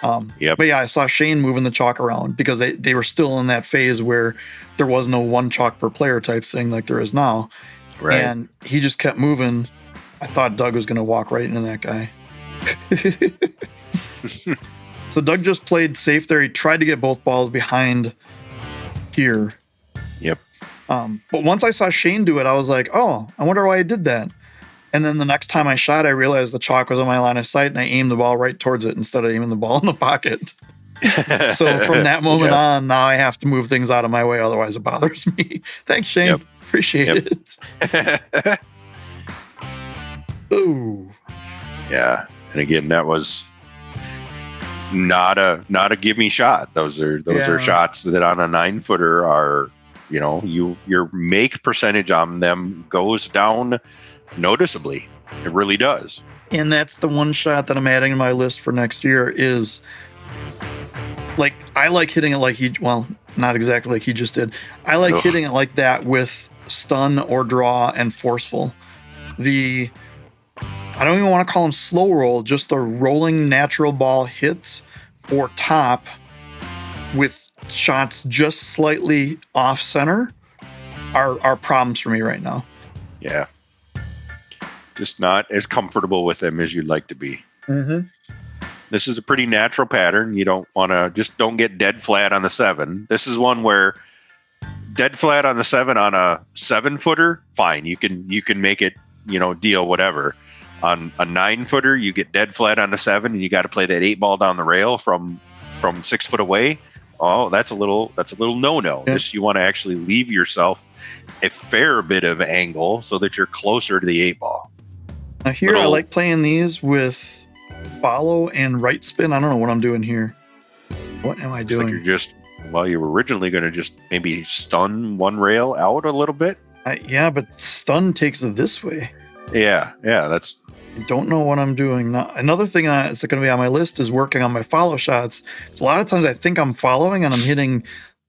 Speaker 2: But yeah, I saw Shane moving the chalk around, because they were still in that phase where there was no 1 chalk per player type thing like there is now.
Speaker 1: Right.
Speaker 2: And he just kept moving. I thought Doug was going to walk right into that guy. So Doug just played safe there. He tried to get both balls behind here.
Speaker 1: Yep.
Speaker 2: But once I saw Shane do it, I was like, oh, I wonder why he did that. And then the next time I shot, I realized the chalk was on my line of sight, and I aimed the ball right towards it instead of aiming the ball in the pocket. So from that moment on, now I have to move things out of my way, otherwise it bothers me. Thanks, Shane.
Speaker 1: Yep.
Speaker 2: Appreciate it. Ooh.
Speaker 1: Yeah. And again, that was not a give me shot. Those are shots that on a 9-footer are, your make percentage on them goes down noticeably. It really does.
Speaker 2: And that's the one shot that I'm adding to my list for next year is, like, I like hitting it not exactly like he just did. I like hitting it like that with stun or draw and forceful. I don't even want to call them slow roll, just the rolling natural ball hits or top with shots just slightly off center are problems for me right now.
Speaker 1: Yeah. Just not as comfortable with them as you'd like to be.
Speaker 2: Mm-hmm.
Speaker 1: This is a pretty natural pattern. You don't want to don't get dead flat on the 7. This is one where dead flat on the 7 on a 7-footer, fine. You can make it, deal whatever. On a 9-footer, you get dead flat on the 7, and you got to play that 8 ball down the rail from 6 foot away. Oh, that's a little no-no.
Speaker 2: Yeah.
Speaker 1: You want to actually leave yourself a fair bit of angle so that you're closer to the 8 ball.
Speaker 2: Now here, I like playing these with follow and right spin. I don't know what I'm doing here. What am I doing?
Speaker 1: Like you were originally going to just maybe stun one rail out a little bit.
Speaker 2: Yeah, but stun takes it this way.
Speaker 1: Yeah, that's...
Speaker 2: I don't know what I'm doing. Now, another thing that's going to be on my list is working on my follow shots. So a lot of times I think I'm following and I'm hitting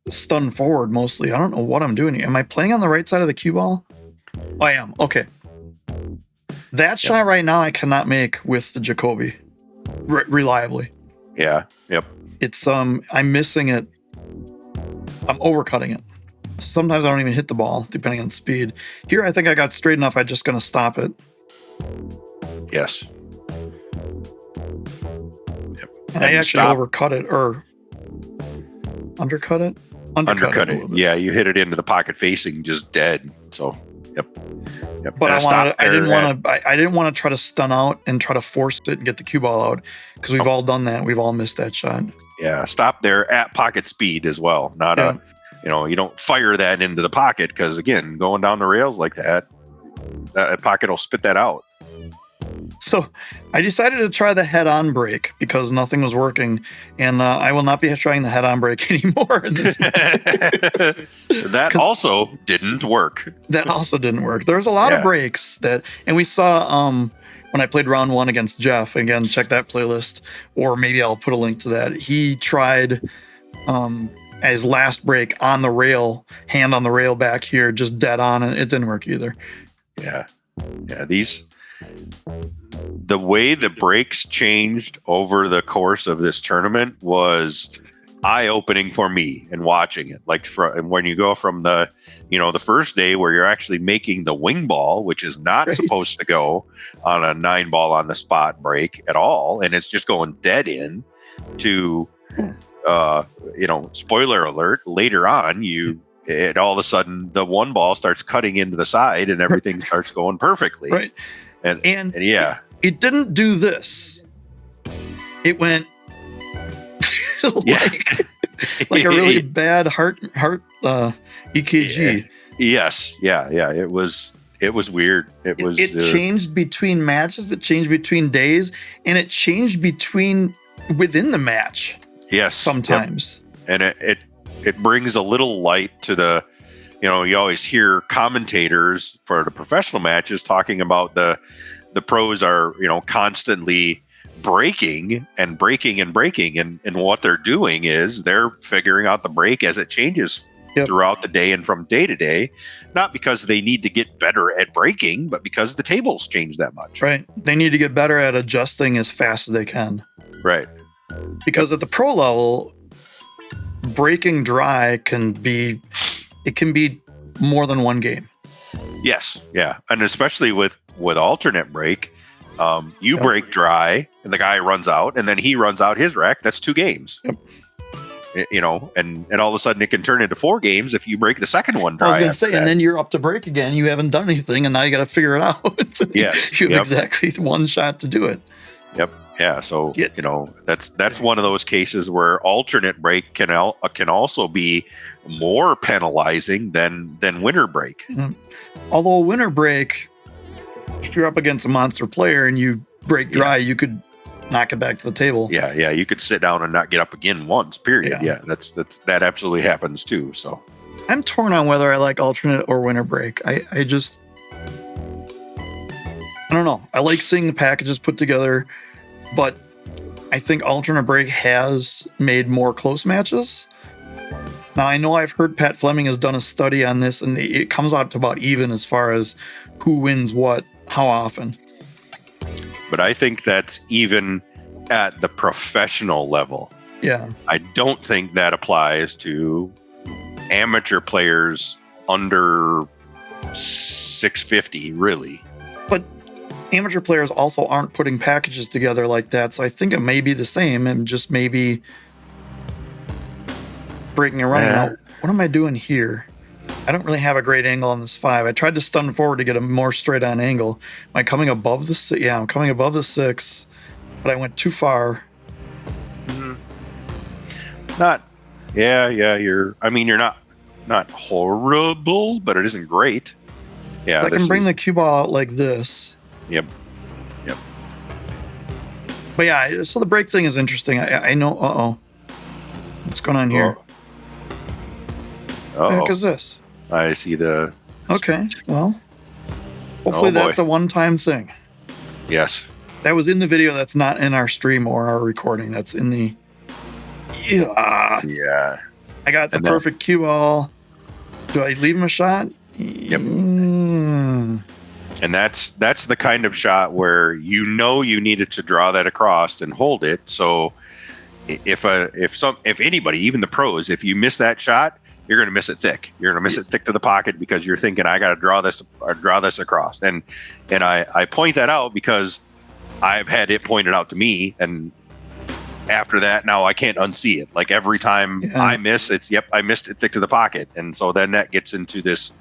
Speaker 2: stun forward mostly. I don't know what I'm doing here. Am I playing on the right side of the cue ball? Oh, I am. Okay. That shot right now I cannot make with the Jacoby reliably.
Speaker 1: Yeah. Yep.
Speaker 2: It's I'm missing it. I'm overcutting it. Sometimes I don't even hit the ball depending on speed. Here I think I got straight enough. I'm just going to stop it.
Speaker 1: Yes.
Speaker 2: Yep. And I actually overcut it or undercut it.
Speaker 1: Undercut it. Yeah, you hit it into the pocket facing, just dead. So, yep.
Speaker 2: But I didn't want to try to stun out and try to force it and get the cue ball out because we've all done that. We've all missed that shot.
Speaker 1: Yeah, stop there at pocket speed as well. Not you don't fire that into the pocket because again, going down the rails like that pocket will spit that out.
Speaker 2: So I decided to try the head-on break because nothing was working, and I will not be trying the head-on break anymore. In this
Speaker 1: that also didn't work.
Speaker 2: That also didn't work. There's a lot of breaks and we saw when I played round 1 against Jeff. Again, check that playlist, or maybe I'll put a link to that. He tried his last break on the rail, hand on the rail back here, just dead on, and it didn't work either.
Speaker 1: Yeah. The way the breaks changed over the course of this tournament was eye-opening for me and watching it. Like when you go from the first day where you're actually making the wing ball, which is not supposed to go on a 9-ball on the spot break at all, and it's just going dead in to, spoiler alert, later on, all of a sudden the 1 ball starts cutting into the side and everything starts going perfectly.
Speaker 2: Right.
Speaker 1: And
Speaker 2: it didn't do this. It went like a really bad heart EKG.
Speaker 1: Yes. Yeah. It was weird. It
Speaker 2: changed between matches. It changed between days, and it changed within the match.
Speaker 1: Yes.
Speaker 2: Sometimes.
Speaker 1: Yep. And it brings a little light to the, you always hear commentators for the professional matches talking about the pros are, constantly breaking and what they're doing is they're figuring out the break as it changes throughout the day and from day to day, not because they need to get better at breaking, but because the tables change that much.
Speaker 2: Right. They need to get better at adjusting as fast as they can.
Speaker 1: Right.
Speaker 2: Because at the pro level, breaking dry can be more than one game.
Speaker 1: Yes. Yeah. And especially with alternate break, you break dry and the guy runs out and then he runs out his rack. That's 2 games. Yep. And all of a sudden it can turn into 4 games if you break the second one dry.
Speaker 2: I was going to say, and then you're up to break again. You haven't done anything and now you got to figure it out.
Speaker 1: Yes.
Speaker 2: You have exactly 1 shot to do it.
Speaker 1: Yep. Yeah. So, that's one of those cases where alternate break can also be more penalizing than winter break.
Speaker 2: Although winter break, if you're up against a monster player and you break dry, you could knock it back to the table.
Speaker 1: Yeah. You could sit down and not get up again once, period. Yeah. That absolutely happens too. So
Speaker 2: I'm torn on whether I like alternate or winter break. I don't know. I like seeing the packages put together, but I think alternate break has made more close matches. Now, I know I've heard Pat Fleming has done a study on this, and it comes out to about even as far as who wins what, how often.
Speaker 1: But I think that's even at the professional level.
Speaker 2: Yeah.
Speaker 1: I don't think that applies to amateur players under 650, really.
Speaker 2: But amateur players also aren't putting packages together like that, so I think it may be the same and just maybe breaking and running. Now, what am I doing here? I don't really have a great angle on this 5. I tried to stun forward to get a more straight on angle. Am I coming above the 6? Yeah, I'm coming above the 6, but I went too far.
Speaker 1: You're not horrible, but it isn't great. Yeah.
Speaker 2: I can bring the cue ball out like this.
Speaker 1: Yep.
Speaker 2: But yeah, so the brake thing is interesting. I know. What's going on here? What the heck is this?
Speaker 1: I see the.
Speaker 2: Okay, well, hopefully that's a one-time thing.
Speaker 1: Yes.
Speaker 2: That was in the video. That's not in our stream or our recording. That's in the.
Speaker 1: Yeah.
Speaker 2: I got the perfect cue ball. Do I leave him a shot?
Speaker 1: Yep. And that's the kind of shot where you needed to draw that across and hold it. So if anybody, even the pros, if you miss that shot, you're going to miss it thick. You're going to miss it thick to the pocket because you're thinking, I got to draw this across. And I point that out because I've had it pointed out to me, and after that, now I can't unsee it. Like every time I miss, I missed it thick to the pocket. And so then that gets into this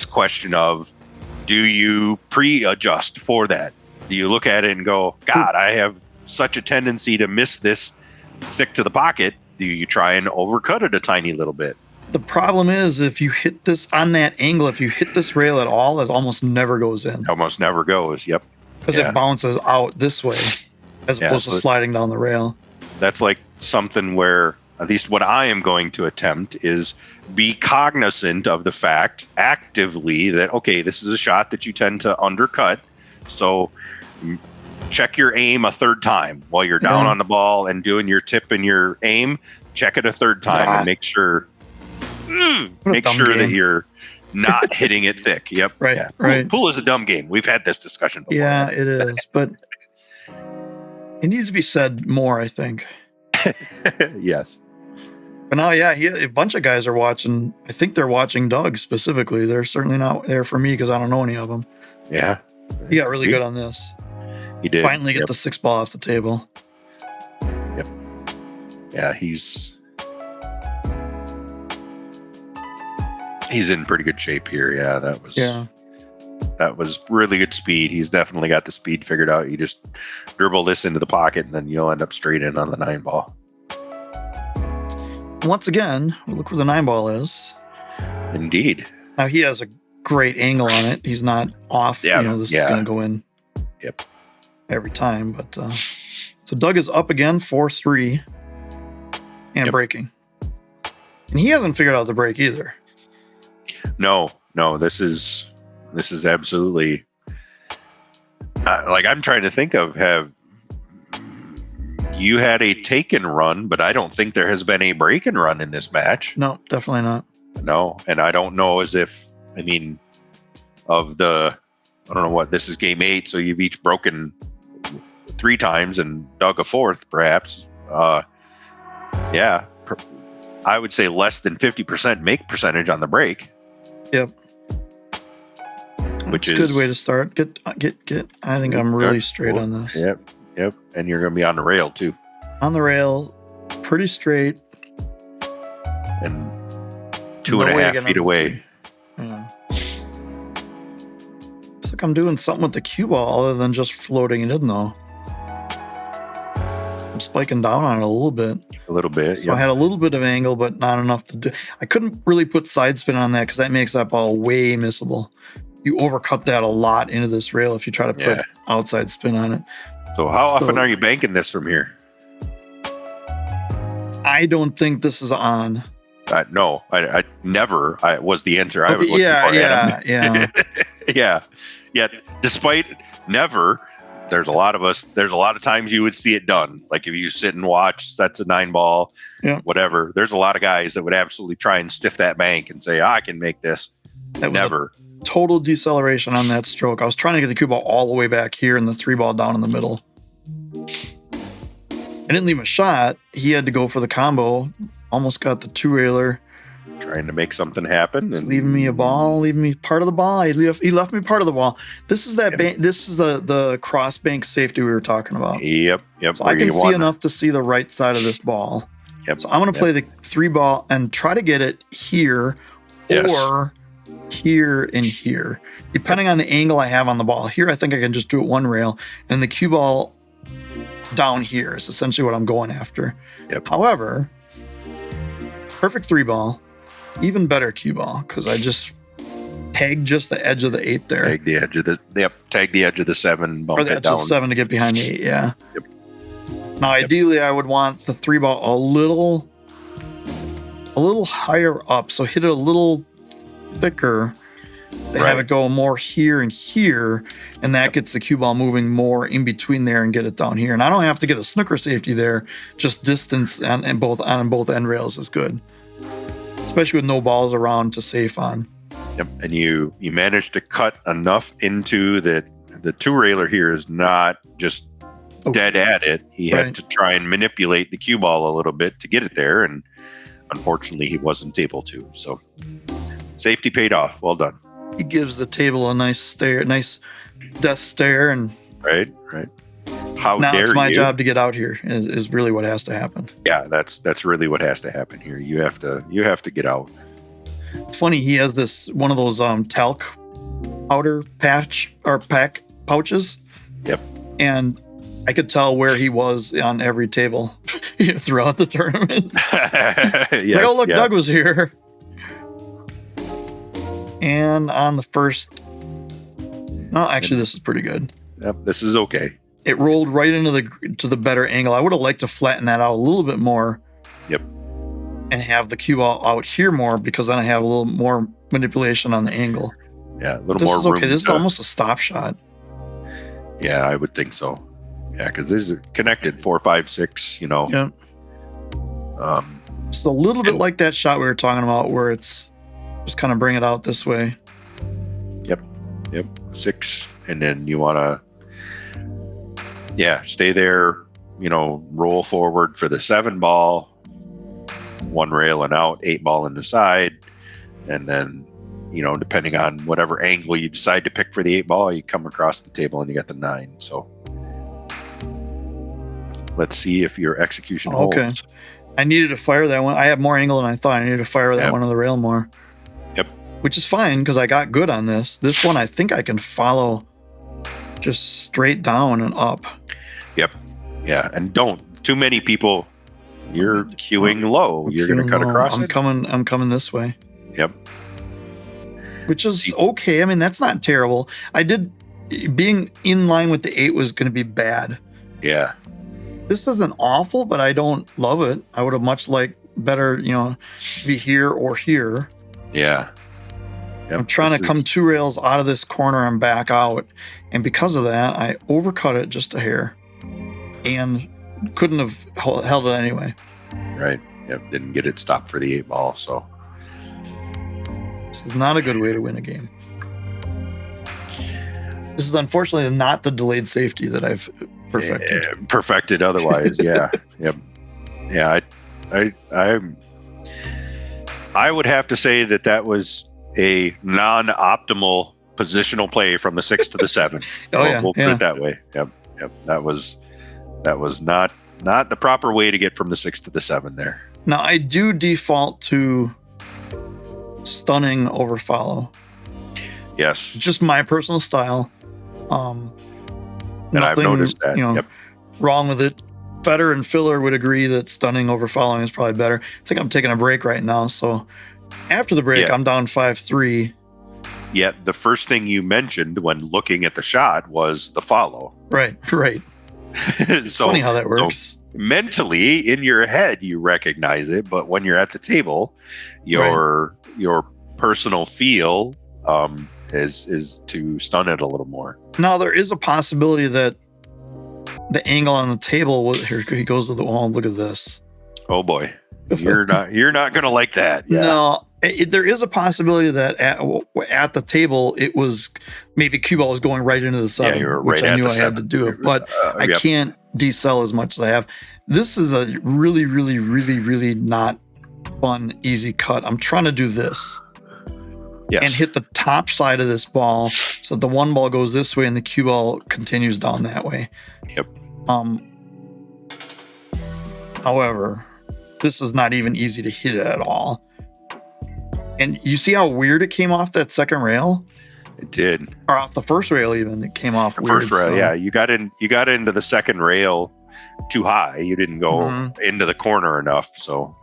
Speaker 1: question of, do you pre-adjust for that? Do you look at it and go, God, I have such a tendency to miss this thick to the pocket? Do you try and overcut it a tiny little bit?
Speaker 2: The problem is, if you hit this on that angle, if you hit this rail at all, it almost never goes in.
Speaker 1: Almost never goes, yep.
Speaker 2: Because it bounces out this way as opposed to sliding down the rail.
Speaker 1: That's like something where, at least what I am going to attempt is be cognizant of the fact actively that, okay, this is a shot that you tend to undercut. So check your aim a third time while you're down on the ball and doing your tip and your aim. Check it a third time and make sure that you're not hitting it thick. Yep.
Speaker 2: Right.
Speaker 1: Yeah.
Speaker 2: Right.
Speaker 1: Pool is a dumb game. We've had this discussion before.
Speaker 2: Yeah, it is. But it needs to be said more, I think.
Speaker 1: Yes.
Speaker 2: But now, a bunch of guys are watching. I think they're watching Doug specifically. They're certainly not there for me because I don't know any of them.
Speaker 1: Yeah.
Speaker 2: He got really good on this.
Speaker 1: He did.
Speaker 2: Finally get the 6 ball off the table.
Speaker 1: Yep. Yeah, he's in pretty good shape here. Yeah, that was really good speed. He's definitely got the speed figured out. You just dribble this into the pocket and then you'll end up straight in on the 9 ball.
Speaker 2: Once again, we'll look where the 9 ball is.
Speaker 1: Indeed.
Speaker 2: Now he has a great angle on it. He's not off.
Speaker 1: Yeah.
Speaker 2: This is going to go in.
Speaker 1: Yep.
Speaker 2: Every time. But so Doug is up again, 4-3, and breaking. And he hasn't figured out the break either.
Speaker 1: No. This is absolutely like I'm trying to think of. Have you had a take and run? But I don't think there has been a break and run in this match.
Speaker 2: No, definitely not.
Speaker 1: No, and I don't know I don't know what this is, game 8, so you've each broken 3 times and dug a 4th, perhaps. I would say less than 50% make percentage on the break.
Speaker 2: Yep.
Speaker 1: Which
Speaker 2: is a good way to start. Get. I think I'm really straight on this.
Speaker 1: Yep. And you're going to be on the rail too.
Speaker 2: On the rail, pretty straight.
Speaker 1: And 2.5 feet away.
Speaker 2: Yeah. It's like I'm doing something with the cue ball other than just floating it in, though. I'm spiking down on it a little bit. So I had a little bit of angle, but not enough to do. I couldn't really put side spin on that because that makes that ball way missable. You overcut that a lot into this rail if you try to put outside spin on it.
Speaker 1: So how often are you banking this from here?
Speaker 2: I don't think this is on.
Speaker 1: No, I never. Was the answer I was looking for.
Speaker 2: Yeah.
Speaker 1: Yet, despite never, there's a lot of times you would see it done. Like if you sit and watch sets of 9 ball, whatever. There's a lot of guys that would absolutely try and stiff that bank and say, I can make this. Never.
Speaker 2: Total deceleration on that stroke. I was trying to get the cue ball all the way back here and the 3 ball down in the middle. I didn't leave him a shot. He had to go for the combo. Almost got the 2-railer.
Speaker 1: Trying to make something happen.
Speaker 2: And leaving me a ball, leaving me part of the ball. He left me part of the ball. This is that bank. This is the cross bank safety we were talking about.
Speaker 1: Yep.
Speaker 2: So I can see enough to see the right side of this ball.
Speaker 1: Yep.
Speaker 2: So I'm going to play the 3 ball and try to get it here or here and here, depending on the angle I have on the ball. Here, I think I can just do it 1 rail, and the cue ball down here is essentially what I'm going after.
Speaker 1: Yep.
Speaker 2: However, perfect 3 ball, even better cue ball, because I just pegged just the edge of the 8 there.
Speaker 1: Tag the edge of the 7, bump
Speaker 2: or the
Speaker 1: it
Speaker 2: edge
Speaker 1: down.
Speaker 2: of the 7 to get behind the 8, yeah.
Speaker 1: Yep.
Speaker 2: Now, ideally, I would want the 3-ball a little higher up, so hit it a little thicker to have it go more here and here, and that gets the cue ball moving more in between there and get it down here. And I don't have to get a snooker safety there, just distance on both end rails is good, especially with no balls around to safe on.
Speaker 1: Yep, and you managed to cut enough into the two-railer here is not just dead at it. He had to try and manipulate the cue ball a little bit to get it there, and unfortunately he wasn't able to. So safety paid off. Well done.
Speaker 2: He gives the table a nice death stare, and
Speaker 1: right. How
Speaker 2: now
Speaker 1: dare
Speaker 2: it's my
Speaker 1: you?
Speaker 2: job to get out here is really what has to happen.
Speaker 1: Yeah, that's really what has to happen here. You have to get out.
Speaker 2: It's funny, he has this one of those talc powder pack pouches.
Speaker 1: Yep.
Speaker 2: And I could tell where he was on every table throughout the tournaments.
Speaker 1: Yes,
Speaker 2: like, oh look, Doug was here. And on the first, no, actually, this is pretty good.
Speaker 1: Yep, this is okay.
Speaker 2: It rolled right into the better angle. I would have liked to flatten that out a little bit more.
Speaker 1: Yep.
Speaker 2: And have the cue ball out here more, because then I have a little more manipulation on the angle.
Speaker 1: Yeah, a little
Speaker 2: this
Speaker 1: more
Speaker 2: is
Speaker 1: room.
Speaker 2: Okay, this is almost a stop shot.
Speaker 1: Yeah, I would think so. Yeah, because this is connected 4, 5, 6. You know.
Speaker 2: Yep. It's a little bit like that shot we were talking about, where it's just kind of bring it out this way.
Speaker 1: Yep. 6, and then you want to, stay there. You know, roll forward for the 7 ball, 1 rail and out, 8 ball in the side, and then, you know, depending on whatever angle you decide to pick for the 8 ball, you come across the table and you got the 9. So let's see if your execution holds.
Speaker 2: Okay. I needed to fire that one. I have more angle than I thought. I needed to fire that one on the rail more.
Speaker 1: Yep.
Speaker 2: Which is fine, because I got good on this. This one, I think I can follow just straight down and up.
Speaker 1: Yep. Yeah. And don't. Too many people, you're queuing low. You're going to cut across it.
Speaker 2: I'm coming this way.
Speaker 1: Yep.
Speaker 2: Which is okay. I mean, that's not terrible. Being in line with the 8 was going to be bad.
Speaker 1: Yeah.
Speaker 2: This isn't awful, but I don't love it. I would have much liked better, be here or here.
Speaker 1: Yeah. Yep.
Speaker 2: I'm trying to come 2 rails out of this corner and back out. And because of that, I overcut it just a hair and couldn't have held it anyway.
Speaker 1: Right. Yep. Didn't get it stopped for the 8 ball. So
Speaker 2: this is not a good way to win a game. This is unfortunately not the delayed safety that I've perfected.
Speaker 1: Perfected otherwise. Yeah. Yep. Yeah. I would have to say that was a non-optimal positional play from the 6 to the 7. We'll put it that way. Yep. That was not the proper way to get from the 6 to the 7 there.
Speaker 2: Now I do default to stunning over follow.
Speaker 1: Yes.
Speaker 2: Just my personal style.
Speaker 1: And I've noticed that.
Speaker 2: Wrong with it. Fetter and Filler would agree that stunning over following is probably better. I think I'm taking a break right now, so after the break, I'm down 5-3.
Speaker 1: Yet the first thing you mentioned when looking at the shot was the follow.
Speaker 2: Right. It's funny how that works.
Speaker 1: So mentally, in your head, you recognize it, but when you're at the table, your personal feel is to stun it a little more.
Speaker 2: Now, there is a possibility that the angle on the table here he goes with the wall. Look at this.
Speaker 1: Oh boy, you're not gonna like that. Yeah.
Speaker 2: No, there is a possibility that at the table it was maybe cue ball was going right into the 7, which I knew I had to do it, but I can't decel as much as I have. This is a really, really, really, really not fun, easy cut. I'm trying to do this. Yes. And hit the top side of this ball so the 1 ball goes this way and the cue ball continues down that way.
Speaker 1: Yep.
Speaker 2: However, this is not even easy to hit it at all. And you see how weird it came off that second rail?
Speaker 1: It did.
Speaker 2: Or off the first rail even. It came off weird.
Speaker 1: First rail, yeah. You got into the second rail too high. You didn't go into the corner enough, so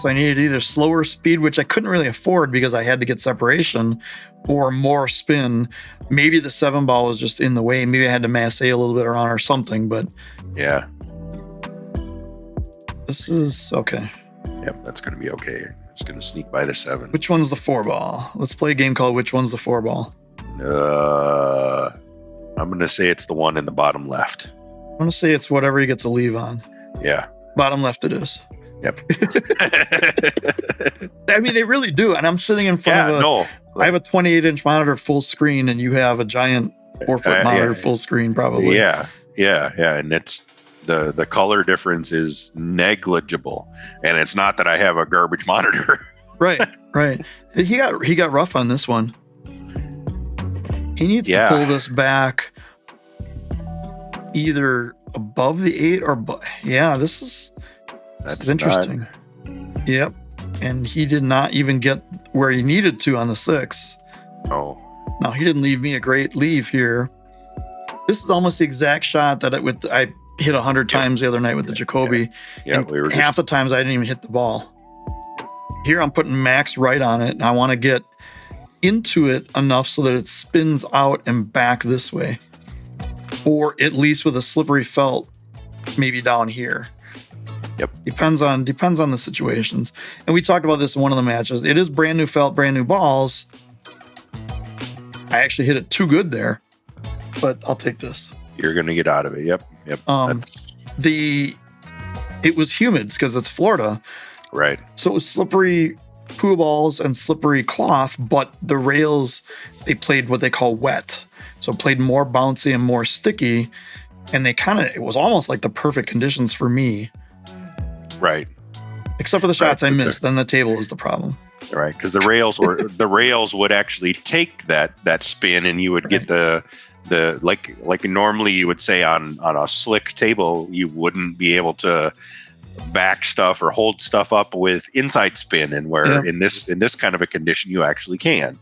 Speaker 2: So I needed either slower speed, which I couldn't really afford because I had to get separation, or more spin. Maybe the 7-ball was just in the way. Maybe I had to masse a little bit around or something, but
Speaker 1: yeah.
Speaker 2: This is okay.
Speaker 1: Yep, that's going to be okay. It's going to sneak by the 7.
Speaker 2: Which one's the 4-ball? Let's play a game called Which One's the 4-ball?
Speaker 1: I'm going to say it's the one in the bottom left.
Speaker 2: I'm going to say it's whatever he gets a leave on.
Speaker 1: Yeah.
Speaker 2: Bottom left it is.
Speaker 1: Yep.
Speaker 2: I mean, they really do. And I'm sitting in front of I have a 28-inch monitor full screen, and you have a giant 4-foot monitor full screen, probably.
Speaker 1: Yeah. And it's the color difference is negligible. And it's not that I have a garbage monitor.
Speaker 2: Right. He got rough on this one. He needs to pull this back either above the 8 or this is interesting. Yep. And he did not even get where he needed to on the 6.
Speaker 1: Oh.
Speaker 2: Now, he didn't leave me a great leave here. This is almost the exact shot that I hit 100 times the other night with the Jacoby.
Speaker 1: Yeah,
Speaker 2: and half the times I didn't even hit the ball. Here I'm putting max right on it, and I want to get into it enough so that it spins out and back this way. Or at least with a slippery felt, maybe down here.
Speaker 1: Yep.
Speaker 2: Depends on the situations. And we talked about this in one of the matches. It is brand new felt, brand new balls. I actually hit it too good there, but I'll take this.
Speaker 1: You're going to get out of it. Yep.
Speaker 2: It was humid because it's Florida.
Speaker 1: Right.
Speaker 2: So it was slippery pool balls and slippery cloth, but the rails, they played what they call wet. So it played more bouncy and more sticky. And it was almost like the perfect conditions for me.
Speaker 1: Right.
Speaker 2: Except for the shots I missed. Then the table is the problem.
Speaker 1: Right. Because the rails would actually take that spin, and you would get the like normally you would say on a slick table, you wouldn't be able to back stuff or hold stuff up with inside spin, and where in this kind of a condition you actually can.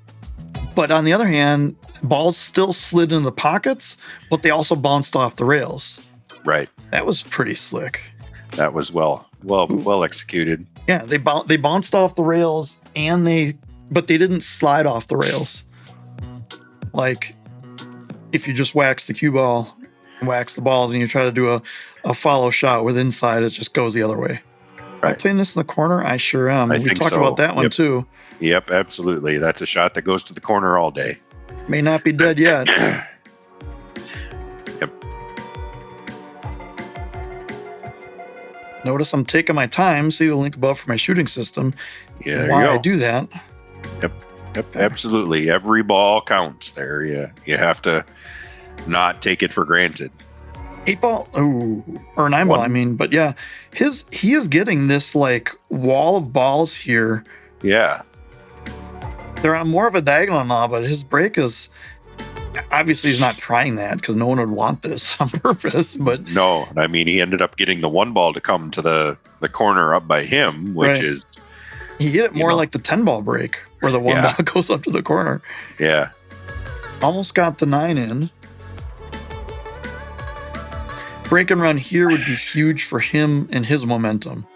Speaker 2: But on the other hand, balls still slid in the pockets, but they also bounced off the rails.
Speaker 1: Right.
Speaker 2: That was pretty slick.
Speaker 1: That was well executed.
Speaker 2: Yeah, they bounced off the rails, but they didn't slide off the rails. Like if you just wax the cue ball, wax the balls, and you try to do a follow shot with inside, it just goes the other way. Right. Am I playing this in the corner? I sure am. We talked about that one too.
Speaker 1: Yep, absolutely. That's a shot that goes to the corner all day.
Speaker 2: May not be dead yet.
Speaker 1: Yep.
Speaker 2: Notice I'm taking my time. See the link above for my shooting system.
Speaker 1: Yeah, there
Speaker 2: why
Speaker 1: you go.
Speaker 2: I do that.
Speaker 1: Yep, absolutely. Every ball counts there. You have to not take it for granted.
Speaker 2: 8-ball, or 9-ball, I mean, but yeah, he is getting this like wall of balls here.
Speaker 1: Yeah.
Speaker 2: They're on more of a diagonal now, but his break is obviously he's not trying that because no one would want this on purpose. But
Speaker 1: no, I mean, he ended up getting the 1 ball to come to the corner up by him, which is
Speaker 2: he hit it more like the 10-ball break where the 1 ball goes up to the corner.
Speaker 1: Yeah.
Speaker 2: Almost got the 9 in. Break and run here would be huge for him and his momentum.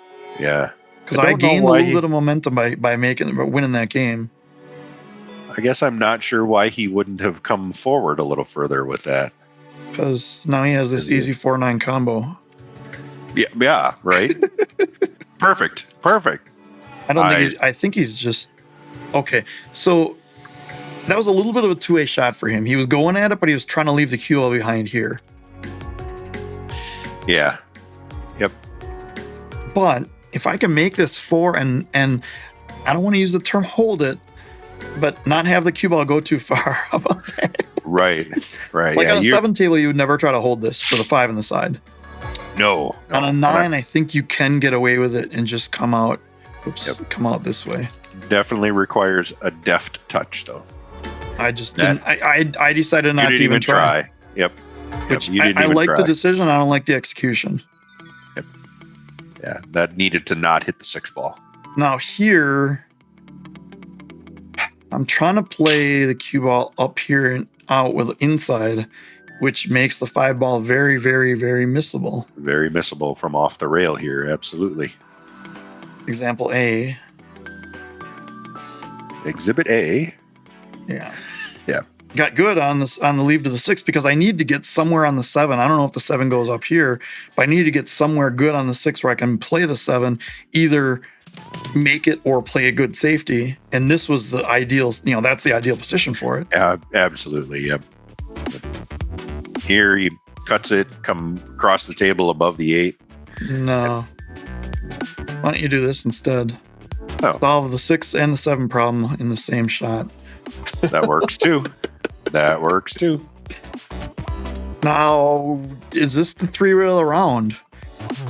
Speaker 1: Yeah.
Speaker 2: Because I gained a little bit of momentum by winning that game.
Speaker 1: I guess I'm not sure why he wouldn't have come forward a little further with that.
Speaker 2: Because now he has this easy 4-9 combo.
Speaker 1: Yeah, right? Perfect.
Speaker 2: I think he's just... Okay, so that was a little bit of a two-way shot for him. He was going at it, but he was trying to leave the cue ball behind here.
Speaker 1: Yeah. Yep.
Speaker 2: But if I can make this 4 and I don't want to use the term hold it, but not have the cue ball go too far. How about that?
Speaker 1: Right.
Speaker 2: Like on a 7 table, you would never try to hold this for the 5 on the side.
Speaker 1: No.
Speaker 2: On a 9, I think you can get away with it and just come out. Come out this way.
Speaker 1: Definitely requires a deft touch, though.
Speaker 2: I just didn't. I decided not to even try.
Speaker 1: Yep.
Speaker 2: Which I like the decision. I don't like the execution.
Speaker 1: Yep. Yeah, that needed to not hit the 6 ball.
Speaker 2: Now here, I'm trying to play the cue ball up here and out with inside, which makes the 5 ball very, very, very missable.
Speaker 1: Very missable from off the rail here. Absolutely.
Speaker 2: example A.
Speaker 1: Exhibit A.
Speaker 2: Yeah.
Speaker 1: Yeah.
Speaker 2: Got good on the leave to the 6 because I need to get somewhere on the 7. I don't know if the 7 goes up here, but I need to get somewhere good on the 6 where I can play the 7, either make it or play a good safety. And this was the ideal, that's the ideal position for it.
Speaker 1: Absolutely. Yep. Here he cuts it, come across the table above the 8.
Speaker 2: No. Why don't you do this instead?
Speaker 1: Oh.
Speaker 2: Solve the 6 and the 7 problem in the same shot.
Speaker 1: That works too. That works too.
Speaker 2: Now, is this the 3 rail around?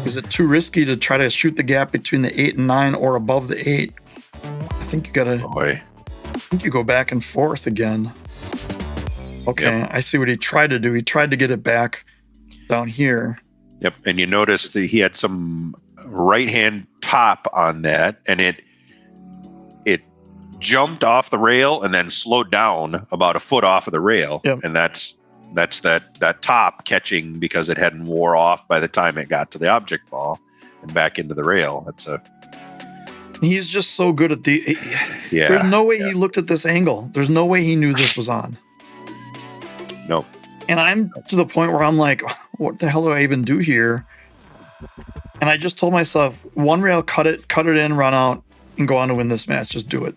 Speaker 2: Is it too risky to try to shoot the gap between the 8 and 9 or above the 8? I think you gotta.
Speaker 1: Boy.
Speaker 2: I think you go back and forth again. Okay, yep. I see what he tried to do. He tried to get it back down here.
Speaker 1: Yep, and you notice that he had some right-hand top on that, and it jumped off the rail and then slowed down about a foot off of the rail.
Speaker 2: Yep.
Speaker 1: And that's that top catching because it hadn't wore off by the time it got to the object ball and back into the rail.
Speaker 2: He's just so good at
Speaker 1: yeah.
Speaker 2: There's no way he looked at this angle. There's no way he knew this was on.
Speaker 1: Nope.
Speaker 2: And I'm to the point where I'm like, what the hell do I even do here? And I just told myself, 1 rail, cut it in, run out, and go on to win this match. Just do it.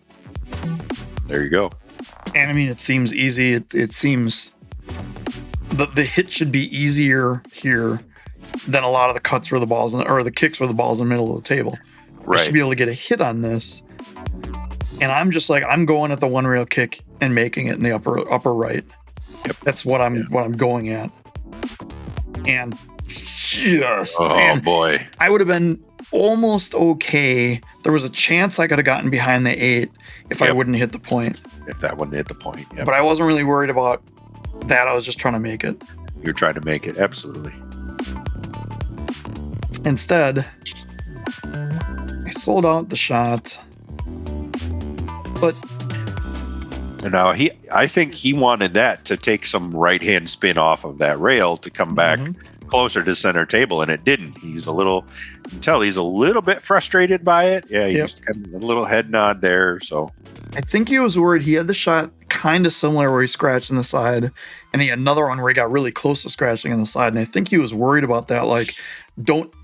Speaker 1: There you go.
Speaker 2: And I mean, it seems easy. It seems the hit should be easier here than a lot of the cuts where the balls or the kicks where the ball's in the middle of the table.
Speaker 1: Right.
Speaker 2: I should be able to get a hit on this. And I'm just like, I'm going at the 1 rail kick and making it in the upper right.
Speaker 1: Yep.
Speaker 2: That's what I'm going at. And
Speaker 1: boy.
Speaker 2: I would have been almost okay. There was a chance I could have gotten behind the 8 if I wouldn't hit the point.
Speaker 1: If that wouldn't hit the point. Yep.
Speaker 2: But I wasn't really worried about that. I was just trying to make it.
Speaker 1: You're trying to make it, absolutely.
Speaker 2: Instead, I sold out the shot. But
Speaker 1: now I think he wanted that to take some right-hand spin off of that rail to come back closer to center table, and it didn't. You can tell he's a little bit frustrated by it. Yeah, he's kind of a little head nod there. So
Speaker 2: I think he was worried. He had the shot kind of similar where he scratched in the side, and he had another one where he got really close to scratching in the side. And I think he was worried about that. Like,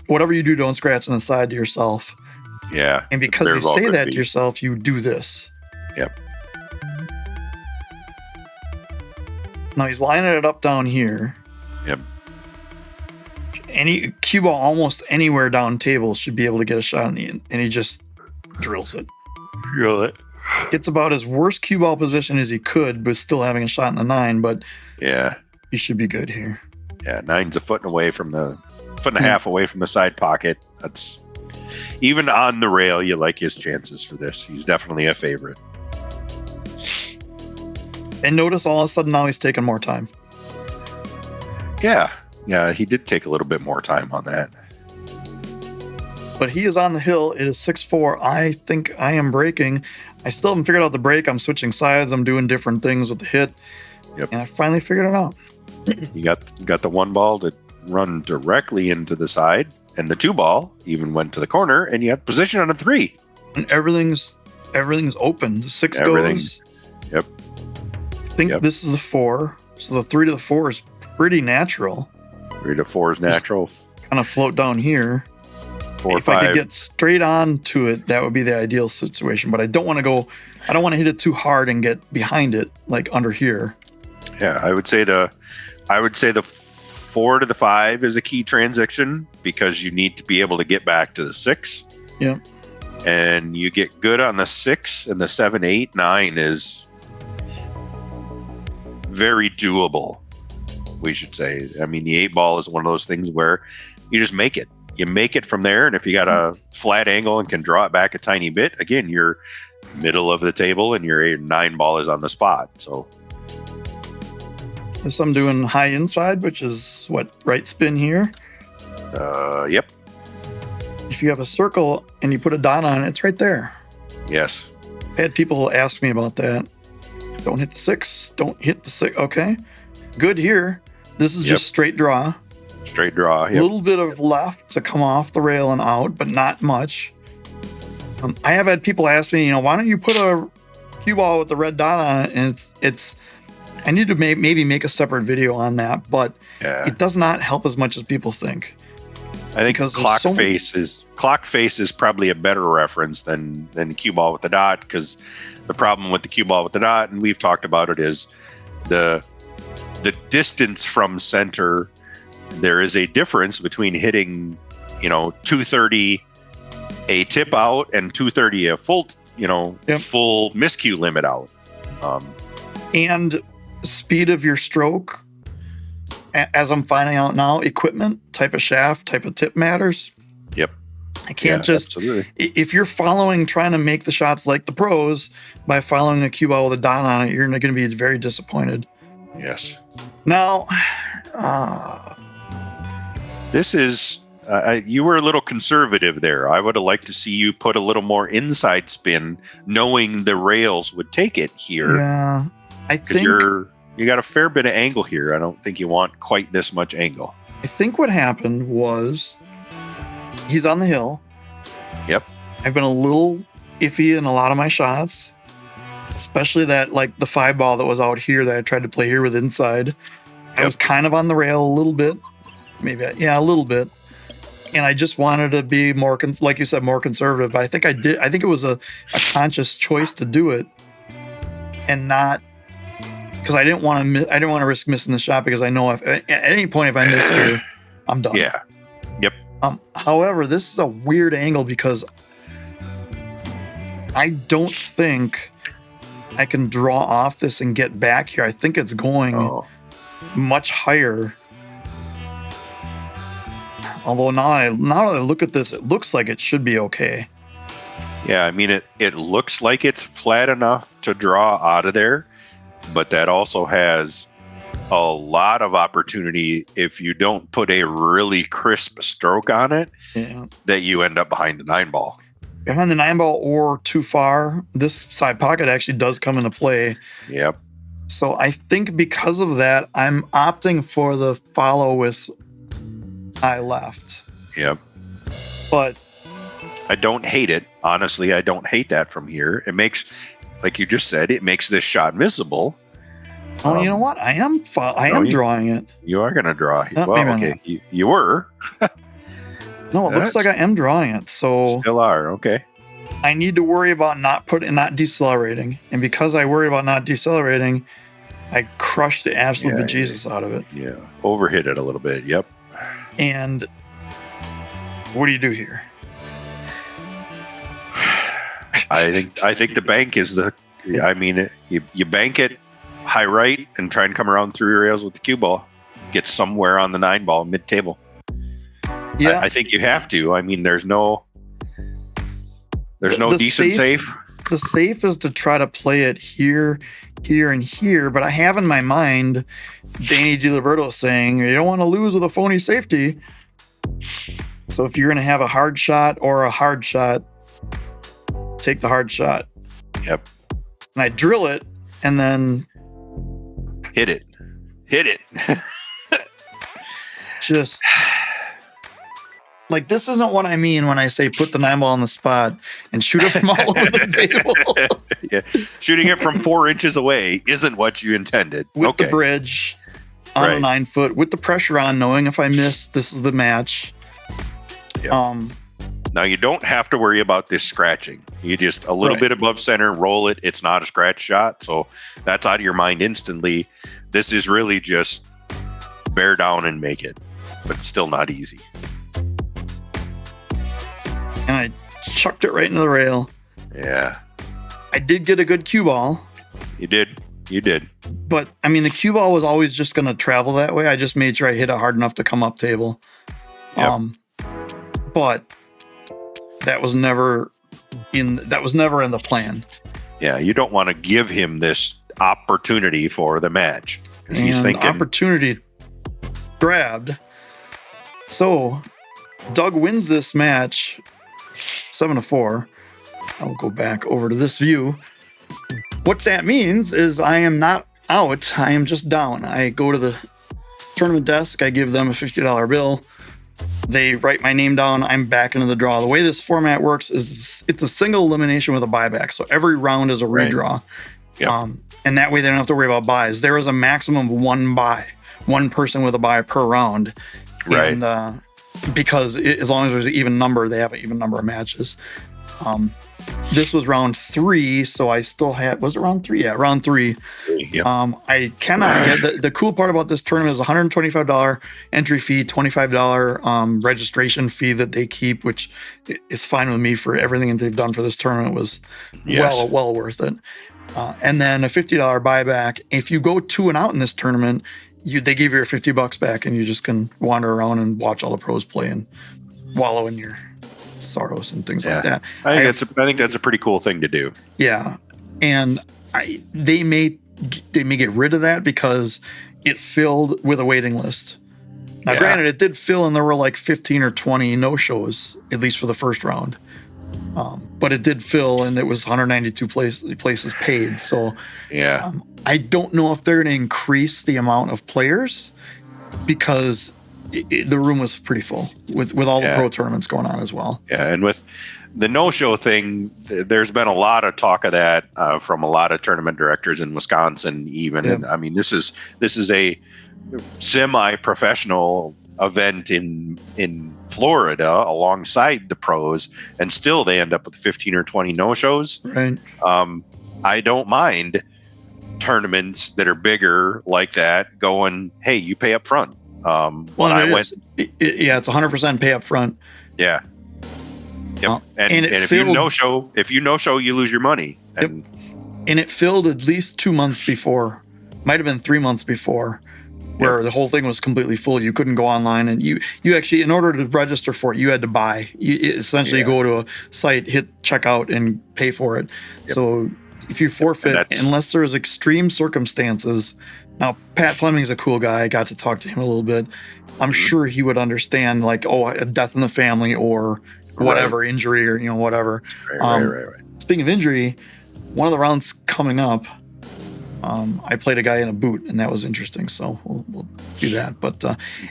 Speaker 2: whatever you do, don't scratch in the side to yourself.
Speaker 1: Yeah.
Speaker 2: And because you say that to yourself, you do this.
Speaker 1: Yep.
Speaker 2: Now he's lining it up down here.
Speaker 1: Yep.
Speaker 2: Any cue ball almost anywhere down table should be able to get a shot in the end, and he just drills it.
Speaker 1: Drill it.
Speaker 2: Gets about his worst cue ball position as he could, but still having a shot in the 9. But
Speaker 1: yeah,
Speaker 2: he should be good here.
Speaker 1: Yeah, 9's a foot and a half away from the side pocket. That's even on the rail. You like his chances for this. He's definitely a favorite.
Speaker 2: And notice all of a sudden now he's taking more time.
Speaker 1: Yeah, he did take a little bit more time on that.
Speaker 2: But he is on the hill. It is 6-4. I think I am breaking. I still haven't figured out the break. I'm switching sides. I'm doing different things with the hit.
Speaker 1: Yep.
Speaker 2: And I finally figured it out.
Speaker 1: You got the 1 ball to run directly into the side, and the 2 ball even went to the corner, and you have position on a 3.
Speaker 2: And everything's open. The 6 goes.
Speaker 1: Yep.
Speaker 2: I think this is the 4. So the 3 to the 4 is pretty natural.
Speaker 1: 3 to 4 is natural.
Speaker 2: Kind of float down here.
Speaker 1: 4,
Speaker 2: if
Speaker 1: 5.
Speaker 2: I could get straight on to it, that would be the ideal situation. But I don't want to hit it too hard and get behind it, like under here.
Speaker 1: Yeah, I would say the 4 to the 5 is a key transition because you need to be able to get back to the 6.
Speaker 2: Yeah.
Speaker 1: And you get good on the 6, and the 7, 8, 9 is very doable, we should say. I mean, the 8 ball is one of those things where you just make it. You make it from there, and if you got a flat angle and can draw it back a tiny bit, again, you're middle of the table, and your 8 or 9 ball is on the spot. So
Speaker 2: this I'm doing high inside, which is right spin here.
Speaker 1: Yep.
Speaker 2: If you have a circle and you put a dot on it, it's right there.
Speaker 1: Yes.
Speaker 2: I had people ask me about that. Don't hit the 6. Don't hit the 6. Okay. Good here. This is just straight draw.
Speaker 1: Straight draw.
Speaker 2: A little bit of left to come off the rail and out, but not much. I have had people ask me, why don't you put a cue ball with the red dot on it? And it's I need to maybe make a separate video on that, but it does not help as much as people think.
Speaker 1: I think clock face is probably a better reference than cue ball with the dot, because the problem with the cue ball with the dot, and we've talked about it, is the distance from center. There is a difference between hitting 230 a tip out and 230 a full full miscue limit out,
Speaker 2: and speed of your stroke. As I'm finding out now, equipment, type of shaft, type of tip matters.
Speaker 1: Yep.
Speaker 2: I can't if you're trying to make the shots like the pros by following a cue ball with a dot on it, you're going to be very disappointed.
Speaker 1: Yes.
Speaker 2: Now,
Speaker 1: this is, you were a little conservative there. I would have liked to see you put a little more inside spin, knowing the rails would take it here.
Speaker 2: Yeah. I think
Speaker 1: you got a fair bit of angle here. I don't think you want quite this much angle.
Speaker 2: I think what happened was he's on the hill.
Speaker 1: Yep.
Speaker 2: I've been a little iffy in a lot of my shots, especially that, like the 5 ball that was out here that I tried to play here with inside. Yep. I was kind of on the rail a little bit, a little bit. And I just wanted to be more, like you said, more conservative. But I think it was a conscious choice to do it, and not because I didn't want to risk missing the shot, because I know if at any point if I miss here, I'm done.
Speaker 1: Yeah. Yep.
Speaker 2: However, this is a weird angle because I don't think I can draw off this and get back here. I think it's going much higher. Although now that I look at this, it looks like it should be okay.
Speaker 1: Yeah, I mean, it looks like it's flat enough to draw out of there, but that also has a lot of opportunity if you don't put a really crisp stroke on it, that you end up behind the 9 ball.
Speaker 2: Behind the 9 ball or too far. This side pocket actually does come into play.
Speaker 1: Yep.
Speaker 2: So I think because of that, I'm opting for the follow with eye left.
Speaker 1: Yep.
Speaker 2: But
Speaker 1: I don't hate it. Honestly, I don't hate that from here. It makes, like you just said, it makes this shot visible.
Speaker 2: Oh, you know what? I am drawing it.
Speaker 1: You are going to draw. Okay. You were.
Speaker 2: No, it looks like I am drawing it. So
Speaker 1: still are. Okay.
Speaker 2: I need to worry about not decelerating. And because I worry about not decelerating, I crushed the absolute bejesus out of it.
Speaker 1: Yeah. Overhit it a little bit. Yep.
Speaker 2: And what do you do here?
Speaker 1: I think the bank is you bank it high right and try and come around through your rails with the cue ball. Get somewhere on the 9 ball mid table. Yeah. I think you have to. I mean, there's no decent safe.
Speaker 2: The safe is to try to play it here, and here, but I have in my mind Danny DiLiberto saying you don't want to lose with a phony safety. So if you're going to have a hard shot or a hard shot, take the hard shot.
Speaker 1: Yep.
Speaker 2: And I drill it and then
Speaker 1: hit it.
Speaker 2: Just like, this isn't what I mean when I say put the 9 ball on the spot and shoot it from all over the table.
Speaker 1: Yeah. Shooting it from 4 inches away isn't what you intended.
Speaker 2: With the bridge on a 9 foot, with the pressure on, knowing if I miss, this is the match.
Speaker 1: Yep. Now, you don't have to worry about this scratching. You just a little bit above center, roll it. It's not a scratch shot, so that's out of your mind instantly. This is really just bear down and make it, but it's still not easy.
Speaker 2: And I chucked it right into the rail.
Speaker 1: Yeah.
Speaker 2: I did get a good cue ball.
Speaker 1: You did.
Speaker 2: But, I mean, the cue ball was always just going to travel that way. I just made sure I hit it hard enough to come up table.
Speaker 1: Yep.
Speaker 2: But that was never in the plan.
Speaker 1: Yeah, you don't want to give him this opportunity for the match. He's thinking
Speaker 2: opportunity grabbed. So Doug wins this match 7-4. I'll go back over to this view. What that means is I am not out. I am just down. I go to the tournament desk. I give them a $50 bill. They write my name down. I'm back into the draw. The way this format works is it's a single elimination with a buyback. So every round is a redraw.
Speaker 1: Yep.
Speaker 2: And that way they don't have to worry about buys. There is a maximum of one buy, one person with a buy per round.
Speaker 1: Right.
Speaker 2: And because as long as there's an even number, they have an even number of matches. This was round 3, so I still had, was it round 3? Yeah, round 3.
Speaker 1: Yep.
Speaker 2: I cannot get, the cool part about this tournament is $125 entry fee, $25 registration fee that they keep, which is fine with me for everything that they've done for this tournament. Was well worth it. And then a $50 buyback. If you go 2 and out in this tournament, they give you your $50 back, and you just can wander around and watch all the pros play and wallow in your sorrows and things like that.
Speaker 1: I think that's a pretty cool thing to do.
Speaker 2: Yeah, and they may get rid of that because it filled with a waiting list. Now, granted, it did fill, and there were like 15 or 20 no-shows, at least for the first round. But it did fill, and it was 192 places paid. So I don't know if they're going to increase the amount of players because the room was pretty full with all the pro tournaments going on as well. Yeah,
Speaker 1: and with the no-show thing, there's been a lot of talk of that from a lot of tournament directors in Wisconsin even. And, I mean, this is a semi-professional event in Florida alongside the pros, and still they end up with 15 or 20 no-shows.
Speaker 2: Right.
Speaker 1: I don't mind tournaments that are bigger like that going, hey, you pay up front.
Speaker 2: It's 100% pay up front.
Speaker 1: Yeah. Yep. And if you no show, you lose your money. And
Speaker 2: it filled at least 2 months before, might have been 3 months before, where the whole thing was completely full. You couldn't go online, and you actually, in order to register for it, you had to buy. You essentially go to a site, hit checkout, and pay for it. Yep. So if you forfeit, unless there's extreme circumstances. Now, Pat Fleming's a cool guy. I got to talk to him a little bit. I'm sure he would understand, like, a death in the family or whatever, injury or, whatever.
Speaker 1: Right.
Speaker 2: Speaking of injury, one of the rounds coming up, I played a guy in a boot, and that was interesting. So we'll do that. But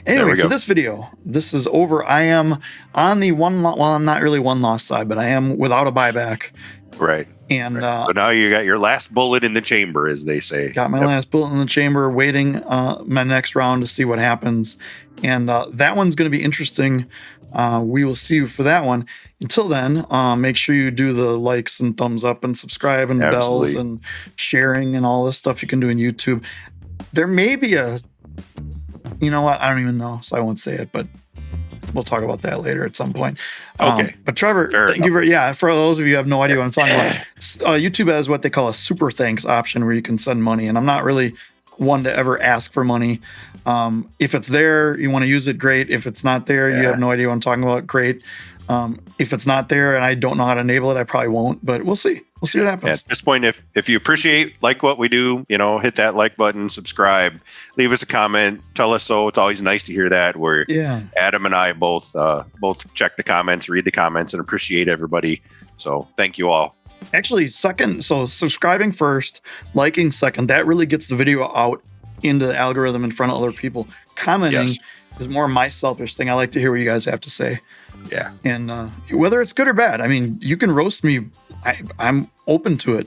Speaker 2: anyway, for this video, this is over. I am on the I'm not really one loss side, but I am without a buyback.
Speaker 1: Right.
Speaker 2: And
Speaker 1: so now you got your last bullet in the chamber, as they say.
Speaker 2: Got my last bullet in the chamber, waiting my next round to see what happens. And that one's going to be interesting. We will see you for that one. Until then, make sure you do the likes and thumbs up and subscribe and bells and sharing and all this stuff you can do in YouTube. There may be I don't even know, so I won't say it, but we'll talk about that later at some point.
Speaker 1: Okay.
Speaker 2: But Trevor, thank you for those of you who have no idea what I'm talking about. YouTube has what they call a super thanks option where you can send money. And I'm not really one to ever ask for money. If it's there, you want to use it, great. If it's not there, you have no idea what I'm talking about, great. If it's not there and I don't know how to enable it, I probably won't, but we'll see. We'll see what happens.
Speaker 1: At this point, if you appreciate what we do, hit that like button, subscribe, leave us a comment, tell us so. It's always nice to hear that. Adam and I both check the comments, read the comments, and appreciate everybody. So thank you all.
Speaker 2: Actually, second, so subscribing first, liking second, that really gets the video out into the algorithm in front of other people. Commenting is more my selfish thing. I like to hear what you guys have to say.
Speaker 1: Yeah.
Speaker 2: And whether it's good or bad, I mean, you can roast me. I'm open to it.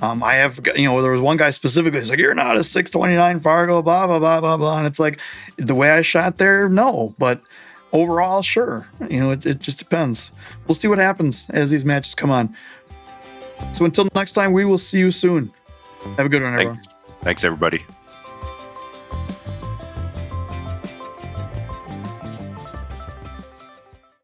Speaker 2: I have, there was one guy specifically, he's like, you're not a 629 Fargo, blah, blah, blah, blah, blah. And it's like, the way I shot there, no. But overall, sure. It just depends. We'll see what happens as these matches come on. So until next time, we will see you soon. Have a good one, everyone.
Speaker 1: Thanks everybody.